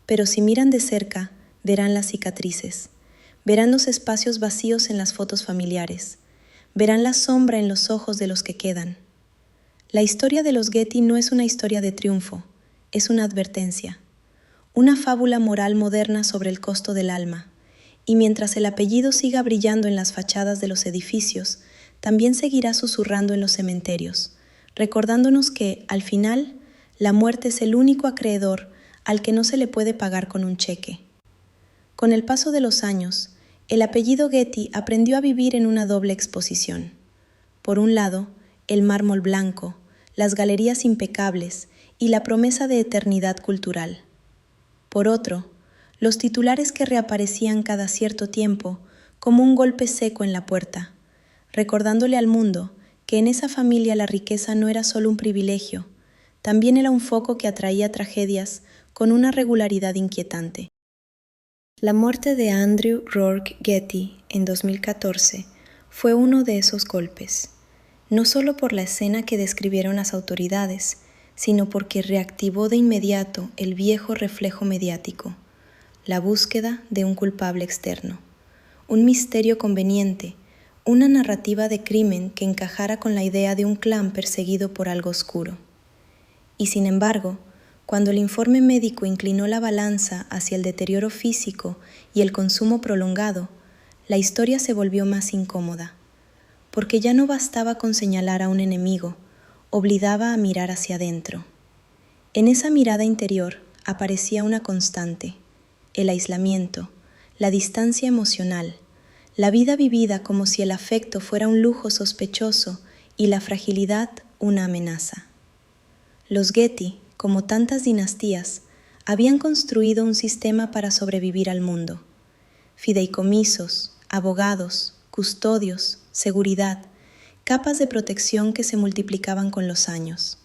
Pero si miran de cerca, verán las cicatrices, verán los espacios vacíos en las fotos familiares, verán la sombra en los ojos de los que quedan. La historia de los Getty no es una historia de triunfo, es una advertencia, una fábula moral moderna sobre el costo del alma, y mientras el apellido siga brillando en las fachadas de los edificios, también seguirá susurrando en los cementerios, recordándonos que, al final, la muerte es el único acreedor al que no se le puede pagar con un cheque. Con el paso de los años, el apellido Getty aprendió a vivir en una doble exposición. Por un lado, el mármol blanco, las galerías impecables y la promesa de eternidad cultural. Por otro, los titulares que reaparecían cada cierto tiempo como un golpe seco en la puerta, recordándole al mundo que en esa familia la riqueza no era solo un privilegio, también era un foco que atraía tragedias con una regularidad inquietante. La muerte de Andrew Rourke Getty en 2014 fue uno de esos golpes, no solo por la escena que describieron las autoridades, sino porque reactivó de inmediato el viejo reflejo mediático, la búsqueda de un culpable externo, un misterio conveniente, una narrativa de crimen que encajara con la idea de un clan perseguido por algo oscuro. Y sin embargo, cuando el informe médico inclinó la balanza hacia el deterioro físico y el consumo prolongado, la historia se volvió más incómoda, porque ya no bastaba con señalar a un enemigo, obligaba a mirar hacia adentro. En esa mirada interior aparecía una constante, el aislamiento, la distancia emocional, la vida vivida como si el afecto fuera un lujo sospechoso y la fragilidad una amenaza. Los Getty, como tantas dinastías, habían construido un sistema para sobrevivir al mundo. Fideicomisos, abogados, custodios, seguridad, capas de protección que se multiplicaban con los años.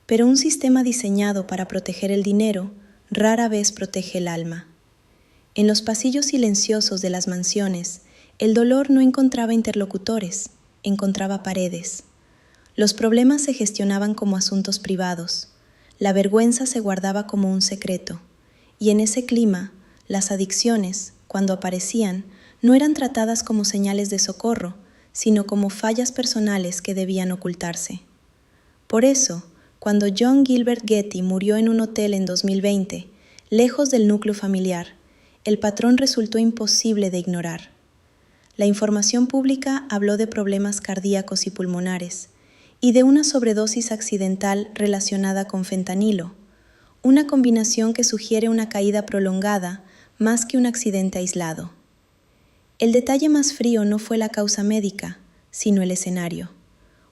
Pero un sistema diseñado para proteger el dinero rara vez protege el alma. En los pasillos silenciosos de las mansiones, el dolor no encontraba interlocutores, encontraba paredes. Los problemas se gestionaban como asuntos privados, la vergüenza se guardaba como un secreto, y en ese clima, las adicciones, cuando aparecían, no eran tratadas como señales de socorro, sino como fallas personales que debían ocultarse. Por eso, cuando John Gilbert Getty murió en un hotel en 2020, lejos del núcleo familiar, el patrón resultó imposible de ignorar. La información pública habló de problemas cardíacos y pulmonares, y de una sobredosis accidental relacionada con fentanilo, una combinación que sugiere una caída prolongada más que un accidente aislado. El detalle más frío no fue la causa médica, sino el escenario.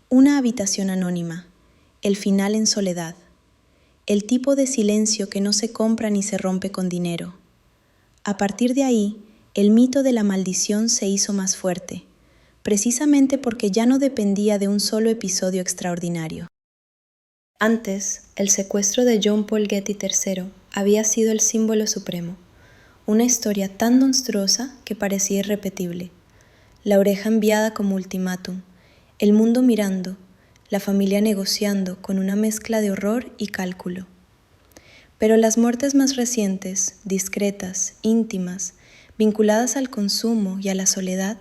Una habitación anónima, el final en soledad, el tipo de silencio que no se compra ni se rompe con dinero. A partir de ahí, el mito de la maldición se hizo más fuerte, precisamente porque ya no dependía de un solo episodio extraordinario. Antes, el secuestro de John Paul Getty III había sido el símbolo supremo, una historia tan monstruosa que parecía irrepetible. La oreja enviada como ultimátum, el mundo mirando, la familia negociando con una mezcla de horror y cálculo. Pero las muertes más recientes, discretas, íntimas, vinculadas al consumo y a la soledad,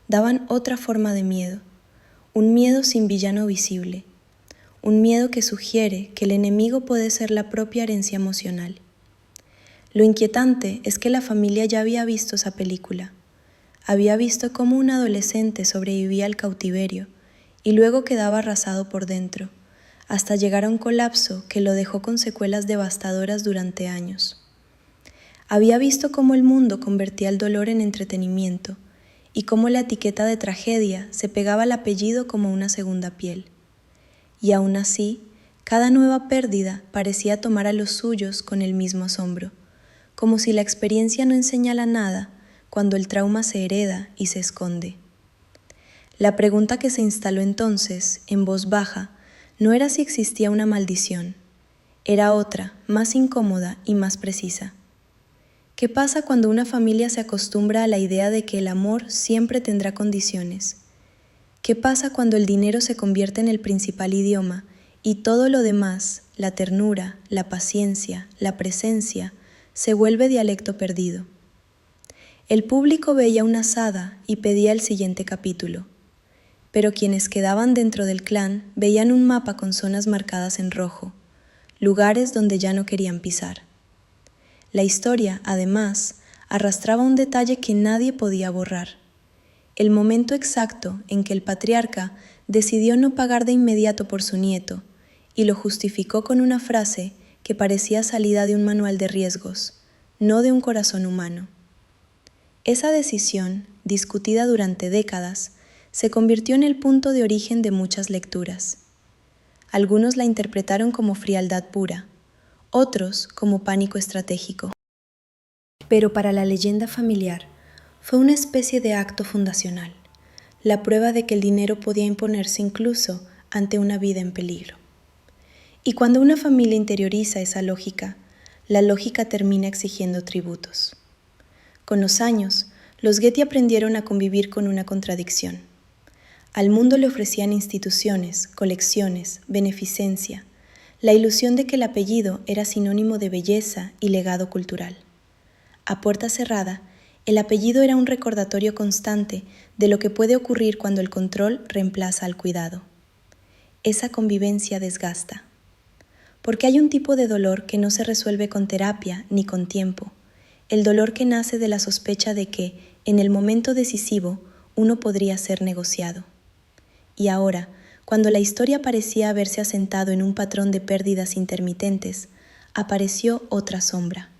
daban otra forma de miedo, un miedo sin villano visible, un miedo que sugiere que el enemigo puede ser la propia herencia emocional. Lo inquietante es que la familia ya había visto esa película, había visto cómo un adolescente sobrevivía al cautiverio y luego quedaba arrasado por dentro, hasta llegar a un colapso que lo dejó con secuelas devastadoras durante años. Había visto cómo el mundo convertía el dolor en entretenimiento, y cómo la etiqueta de tragedia se pegaba al apellido como una segunda piel. Y aún así, cada nueva pérdida parecía tomar a los suyos con el mismo asombro, como si la experiencia no enseñara nada cuando el trauma se hereda y se esconde. La pregunta que se instaló entonces, en voz baja, no era si existía una maldición, era otra, más incómoda y más precisa. ¿Qué pasa cuando una familia se acostumbra a la idea de que el amor siempre tendrá condiciones? ¿Qué pasa cuando el dinero se convierte en el principal idioma y todo lo demás, la ternura, la paciencia, la presencia, se vuelve dialecto perdido? El público veía una asada y pedía el siguiente capítulo, pero quienes quedaban dentro del clan veían un mapa con zonas marcadas en rojo, lugares donde ya no querían pisar. La historia, además, arrastraba un detalle que nadie podía borrar: el momento exacto en que el patriarca decidió no pagar de inmediato por su nieto, y lo justificó con una frase que parecía salida de un manual de riesgos, no de un corazón humano. Esa decisión, discutida durante décadas, se convirtió en el punto de origen de muchas lecturas. Algunos la interpretaron como frialdad pura, otros como pánico estratégico. Pero para la leyenda familiar, fue una especie de acto fundacional, la prueba de que el dinero podía imponerse incluso ante una vida en peligro. Y cuando una familia interioriza esa lógica, la lógica termina exigiendo tributos. Con los años, los Getty aprendieron a convivir con una contradicción. Al mundo le ofrecían instituciones, colecciones, beneficencia, la ilusión de que el apellido era sinónimo de belleza y legado cultural. A puerta cerrada, el apellido era un recordatorio constante de lo que puede ocurrir cuando el control reemplaza al cuidado. Esa convivencia desgasta. Porque hay un tipo de dolor que no se resuelve con terapia ni con tiempo, el dolor que nace de la sospecha de que, en el momento decisivo, uno podría ser negociado. Y ahora, cuando la historia parecía haberse asentado en un patrón de pérdidas intermitentes, apareció otra sombra.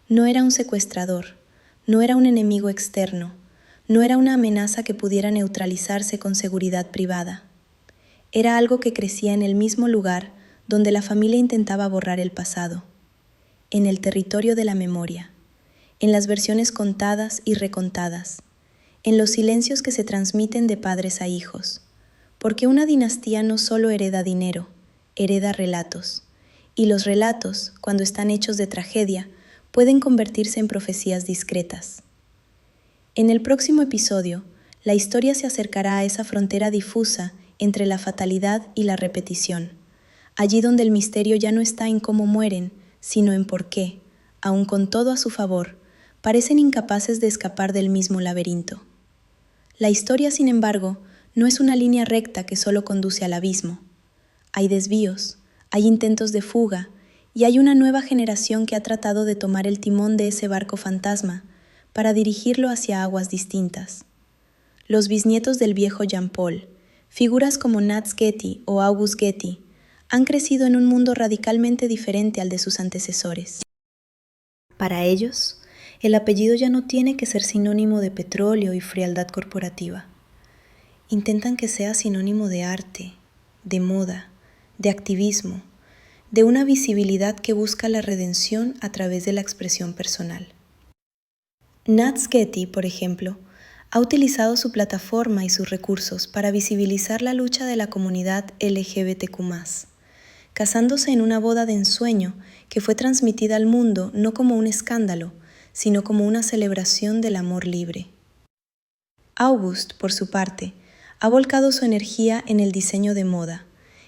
No era un secuestrador, no era un enemigo externo, no era una amenaza que pudiera neutralizarse con seguridad privada. Era algo que crecía en el mismo lugar donde la familia intentaba borrar el pasado, en el territorio de la memoria, en las versiones contadas y recontadas, en los silencios que se transmiten de padres a hijos, porque una dinastía no solo hereda dinero, hereda relatos, y los relatos, cuando están hechos de tragedia, pueden convertirse en profecías discretas. En el próximo episodio, la historia se acercará a esa frontera difusa entre la fatalidad y la repetición, allí donde el misterio ya no está en cómo mueren, sino en por qué, aun con todo a su favor, parecen incapaces de escapar del mismo laberinto. La historia, sin embargo, no es una línea recta que solo conduce al abismo. Hay desvíos, hay intentos de fuga, y hay una nueva generación que ha tratado de tomar el timón de ese barco fantasma para dirigirlo hacia aguas distintas. Los bisnietos del viejo Jean Paul, figuras como Nat Getty o August Getty, han crecido en un mundo radicalmente diferente al de sus antecesores. Para ellos, el apellido ya no tiene que ser sinónimo de petróleo y frialdad corporativa. Intentan que sea sinónimo de arte, de moda, de activismo, de una visibilidad que busca la redención a través de la expresión personal. Nat Getty, por ejemplo, ha utilizado su plataforma y sus recursos para visibilizar la lucha de la comunidad LGBTQ+, casándose en una boda de ensueño que fue transmitida al mundo no como un escándalo, sino como una celebración del amor libre. August, por su parte, ha volcado su energía en el diseño de moda,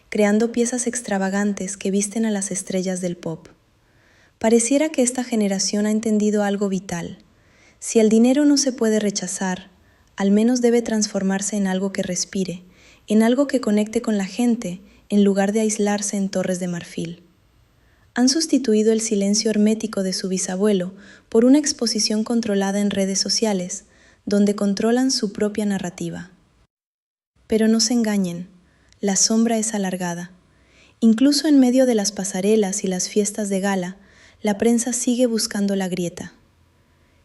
creando piezas extravagantes que visten a las estrellas del pop. Pareciera que esta generación ha entendido algo vital. Si el dinero no se puede rechazar, al menos debe transformarse en algo que respire, en algo que conecte con la gente, en lugar de aislarse en torres de marfil. Han sustituido el silencio hermético de su bisabuelo por una exposición controlada en redes sociales, donde controlan su propia narrativa. Pero no se engañen, la sombra es alargada. Incluso en medio de las pasarelas y las fiestas de gala, la prensa sigue buscando la grieta.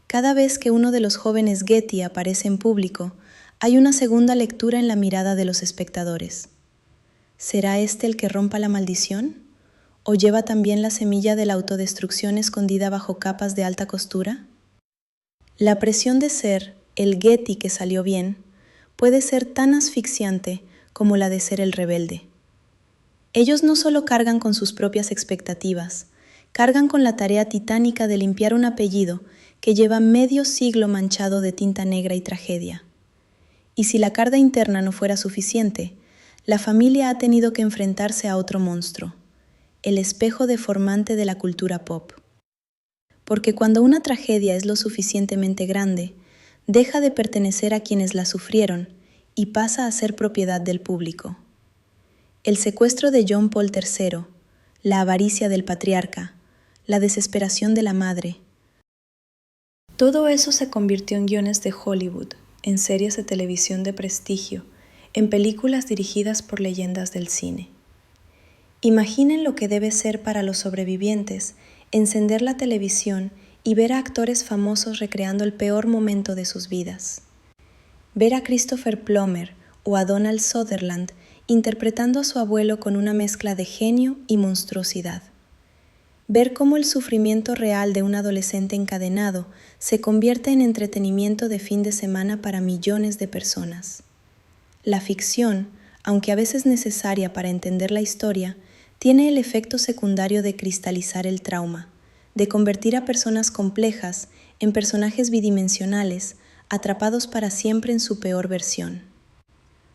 Cada vez que uno de los jóvenes Getty aparece en público, hay una segunda lectura en la mirada de los espectadores. ¿Será este el que rompa la maldición? ¿O lleva también la semilla de la autodestrucción escondida bajo capas de alta costura? La presión de ser el Getty que salió bien puede ser tan asfixiante como la de ser el rebelde. Ellos no solo cargan con sus propias expectativas, cargan con la tarea titánica de limpiar un apellido que lleva medio siglo manchado de tinta negra y tragedia. Y si la carga interna no fuera suficiente, la familia ha tenido que enfrentarse a otro monstruo, el espejo deformante de la cultura pop. porque cuando una tragedia es lo suficientemente grande, deja de pertenecer a quienes la sufrieron y pasa a ser propiedad del público. El secuestro de John Paul III, la avaricia del patriarca, la desesperación de la madre. Todo eso se convirtió en guiones de Hollywood, en series de televisión de prestigio, en películas dirigidas por leyendas del cine. Imaginen lo que debe ser para los sobrevivientes encender la televisión y ver a actores famosos recreando el peor momento de sus vidas. Ver a Christopher Plummer o a Donald Sutherland interpretando a su abuelo con una mezcla de genio y monstruosidad. Ver cómo el sufrimiento real de un adolescente encadenado se convierte en entretenimiento de fin de semana para millones de personas. La ficción, aunque a veces necesaria para entender la historia, tiene el efecto secundario de cristalizar el trauma, de convertir a personas complejas en personajes bidimensionales, atrapados para siempre en su peor versión.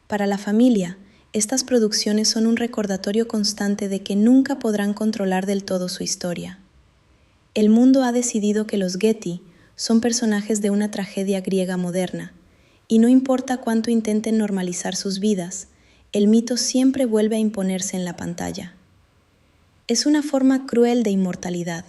Para la familia, estas producciones son un recordatorio constante de que nunca podrán controlar del todo su historia. El mundo ha decidido que los Getty son personajes de una tragedia griega moderna, y no importa cuánto intenten normalizar sus vidas, el mito siempre vuelve a imponerse en la pantalla. Es una forma cruel de inmortalidad.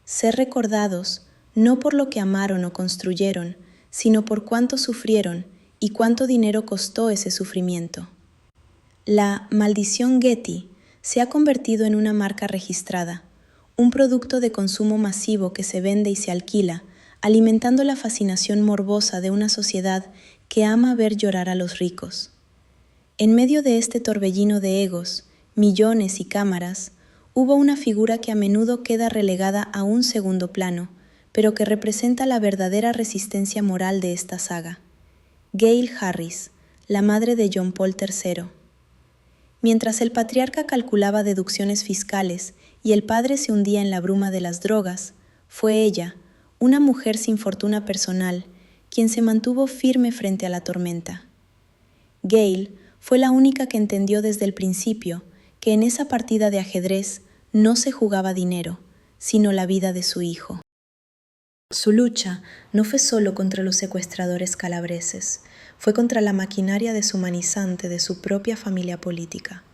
Ser recordados no por lo que amaron o construyeron, sino por cuánto sufrieron y cuánto dinero costó ese sufrimiento. La maldición Getty se ha convertido en una marca registrada, un producto de consumo masivo que se vende y se alquila, alimentando la fascinación morbosa de una sociedad que ama ver llorar a los ricos. En medio de este torbellino de egos, millones y cámaras, hubo una figura que a menudo queda relegada a un segundo plano, pero que representa la verdadera resistencia moral de esta saga. Gail Harris, la madre de John Paul III. Mientras el patriarca calculaba deducciones fiscales y el padre se hundía en la bruma de las drogas, fue ella, una mujer sin fortuna personal, quien se mantuvo firme frente a la tormenta. Gail fue la única que entendió desde el principio que en esa partida de ajedrez no se jugaba dinero, sino la vida de su hijo. Su lucha no fue solo contra los secuestradores calabreses, fue contra la maquinaria deshumanizante de su propia familia política.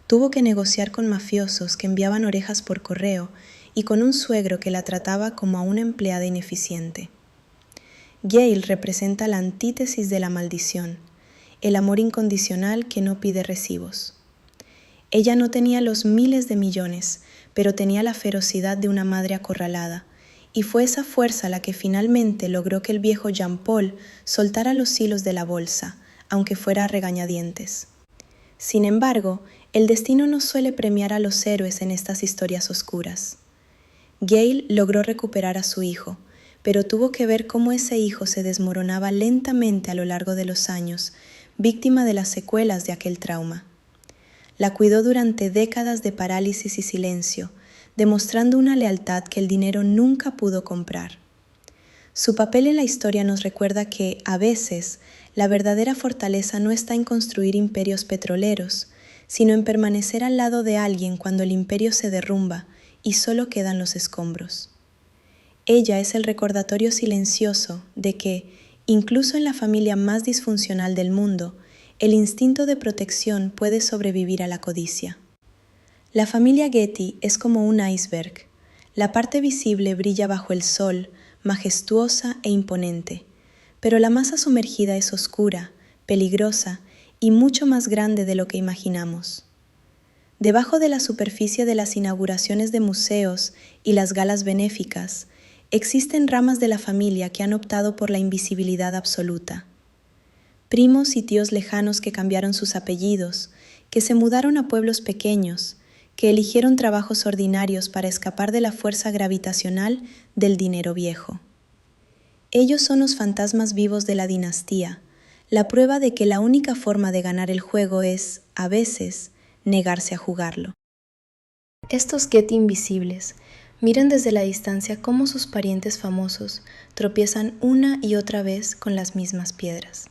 Tuvo que negociar con mafiosos que enviaban orejas por correo y con un suegro que la trataba como a una empleada ineficiente. Gail representa la antítesis de la maldición, el amor incondicional que no pide recibos. Ella no tenía los miles de millones, pero tenía la ferocidad de una madre acorralada, y fue esa fuerza la que finalmente logró que el viejo Jean Paul soltara los hilos de la bolsa, aunque fuera a regañadientes. Sin embargo, el destino no suele premiar a los héroes en estas historias oscuras. Gail logró recuperar a su hijo, pero tuvo que ver cómo ese hijo se desmoronaba lentamente a lo largo de los años, víctima de las secuelas de aquel trauma. La cuidó durante décadas de parálisis y silencio, demostrando una lealtad que el dinero nunca pudo comprar. Su papel en la historia nos recuerda que, a veces, la verdadera fortaleza no está en construir imperios petroleros, sino en permanecer al lado de alguien cuando el imperio se derrumba y solo quedan los escombros. Ella es el recordatorio silencioso de que, incluso en la familia más disfuncional del mundo, el instinto de protección puede sobrevivir a la codicia. La familia Getty es como un iceberg. La parte visible brilla bajo el sol, majestuosa e imponente, pero la masa sumergida es oscura, peligrosa y mucho más grande de lo que imaginamos. Debajo de la superficie de las inauguraciones de museos y las galas benéficas, existen ramas de la familia que han optado por la invisibilidad absoluta. Primos y tíos lejanos que cambiaron sus apellidos, que se mudaron a pueblos pequeños, que eligieron trabajos ordinarios para escapar de la fuerza gravitacional del dinero viejo. Ellos son los fantasmas vivos de la dinastía, la prueba de que la única forma de ganar el juego es, a veces, negarse a jugarlo. Estos Getty invisibles miran desde la distancia cómo sus parientes famosos tropiezan una y otra vez con las mismas piedras.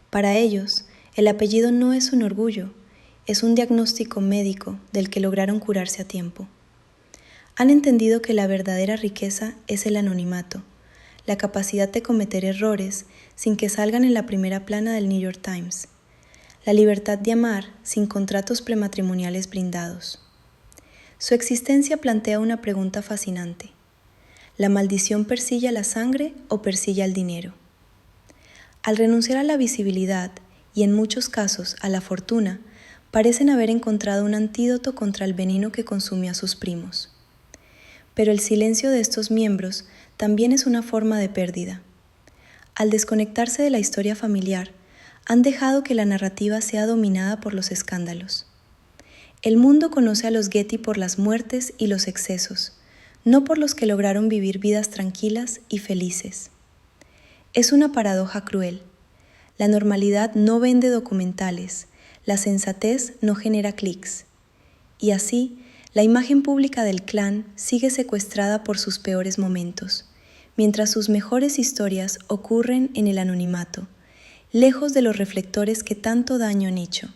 Para ellos, el apellido no es un orgullo, es un diagnóstico médico del que lograron curarse a tiempo. Han entendido que la verdadera riqueza es el anonimato, la capacidad de cometer errores sin que salgan en la primera plana del New York Times, la libertad de amar sin contratos prematrimoniales blindados. Su existencia plantea una pregunta fascinante. ¿La maldición persigue a la sangre o persigue al dinero? Al renunciar a la visibilidad y en muchos casos a la fortuna, parecen haber encontrado un antídoto contra el veneno que consumió a sus primos. Pero el silencio de estos miembros también es una forma de pérdida. Al desconectarse de la historia familiar, han dejado que la narrativa sea dominada por los escándalos. El mundo conoce a los Getty por las muertes y los excesos, no por los que lograron vivir vidas tranquilas y felices. Es una paradoja cruel. La normalidad no vende documentales, la sensatez no genera clics. Y así, la imagen pública del clan sigue secuestrada por sus peores momentos, mientras sus mejores historias ocurren en el anonimato, lejos de los reflectores que tanto daño han hecho.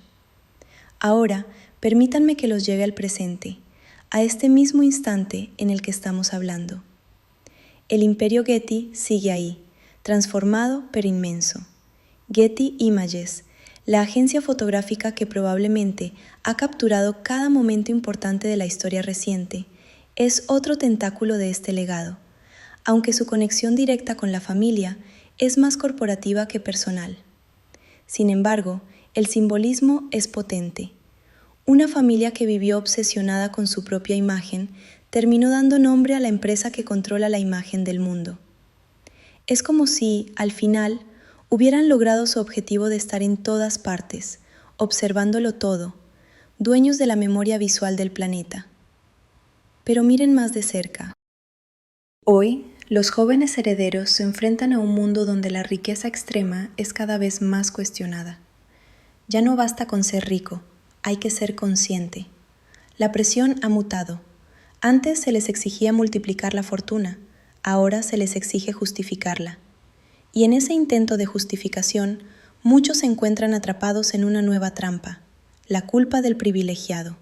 Ahora, permítanme que los lleve al presente, a este mismo instante en el que estamos hablando. El imperio Getty sigue ahí, transformado pero inmenso. Getty Images, la agencia fotográfica que probablemente ha capturado cada momento importante de la historia reciente, es otro tentáculo de este legado, aunque su conexión directa con la familia es más corporativa que personal. Sin embargo, el simbolismo es potente. Una familia que vivió obsesionada con su propia imagen terminó dando nombre a la empresa que controla la imagen del mundo. Es como si, al final, hubieran logrado su objetivo de estar en todas partes, observándolo todo, dueños de la memoria visual del planeta. Pero miren más de cerca. Hoy, los jóvenes herederos se enfrentan a un mundo donde la riqueza extrema es cada vez más cuestionada. Ya no basta con ser rico, hay que ser consciente. La presión ha mutado. Antes se les exigía multiplicar la fortuna, ahora se les exige justificarla. Y en ese intento de justificación, muchos se encuentran atrapados en una nueva trampa, la culpa del privilegiado.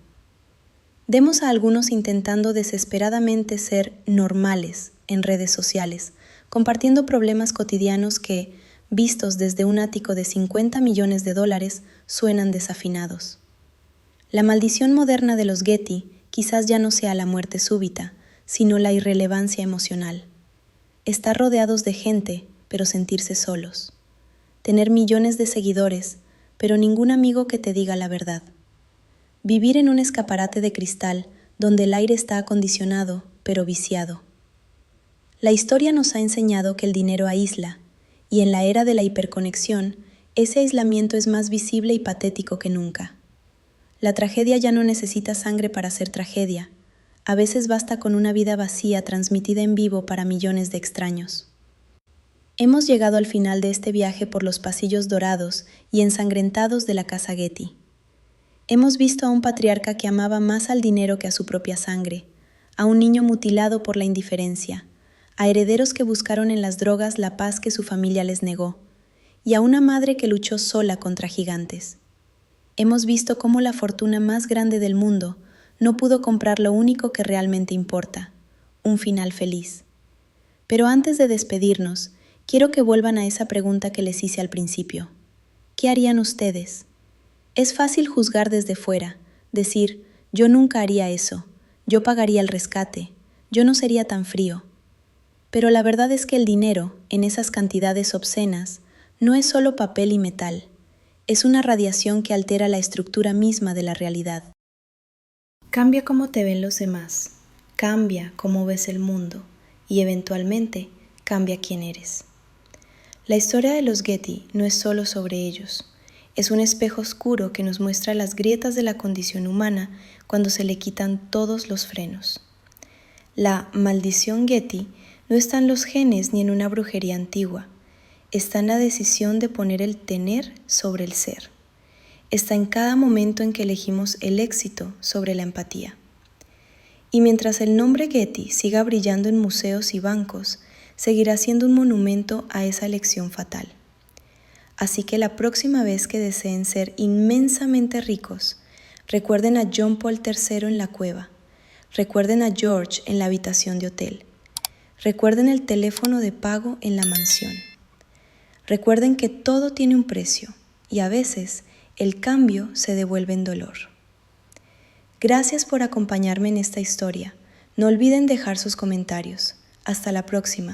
Vemos a algunos intentando desesperadamente ser normales en redes sociales, compartiendo problemas cotidianos que, vistos desde un ático de $50 millones, suenan desafinados. La maldición moderna de los Getty quizás ya no sea la muerte súbita, sino la irrelevancia emocional. Estar rodeados de gente, pero sentirse solos. Tener millones de seguidores, pero ningún amigo que te diga la verdad. Vivir en un escaparate de cristal donde el aire está acondicionado, pero viciado. La historia nos ha enseñado que el dinero aísla, y en la era de la hiperconexión, ese aislamiento es más visible y patético que nunca. La tragedia ya no necesita sangre para ser tragedia. A veces basta con una vida vacía transmitida en vivo para millones de extraños. Hemos llegado al final de este viaje por los pasillos dorados y ensangrentados de la casa Getty. Hemos visto a un patriarca que amaba más al dinero que a su propia sangre, a un niño mutilado por la indiferencia, a herederos que buscaron en las drogas la paz que su familia les negó, y a una madre que luchó sola contra gigantes. Hemos visto cómo la fortuna más grande del mundo no pudo comprar lo único que realmente importa, un final feliz. Pero antes de despedirnos, quiero que vuelvan a esa pregunta que les hice al principio. ¿Qué harían ustedes? Es fácil juzgar desde fuera, decir, yo nunca haría eso, yo pagaría el rescate, yo no sería tan frío. Pero la verdad es que el dinero, en esas cantidades obscenas, no es solo papel y metal, es una radiación que altera la estructura misma de la realidad. Cambia cómo te ven los demás, cambia cómo ves el mundo y eventualmente cambia quién eres. La historia de los Getty no es solo sobre ellos, es un espejo oscuro que nos muestra las grietas de la condición humana cuando se le quitan todos los frenos. La maldición Getty no está en los genes ni en una brujería antigua, está en la decisión de poner el tener sobre el ser. Está en cada momento en que elegimos el éxito sobre la empatía. Y mientras el nombre Getty siga brillando en museos y bancos, seguirá siendo un monumento a esa elección fatal. Así que la próxima vez que deseen ser inmensamente ricos, recuerden a John Paul III en la cueva, Recuerden a George en la habitación de hotel. Recuerden el teléfono de pago en la mansión. Recuerden que todo tiene un precio y a veces el cambio se devuelve en dolor. Gracias por acompañarme en esta historia. No olviden dejar sus comentarios. Hasta la próxima.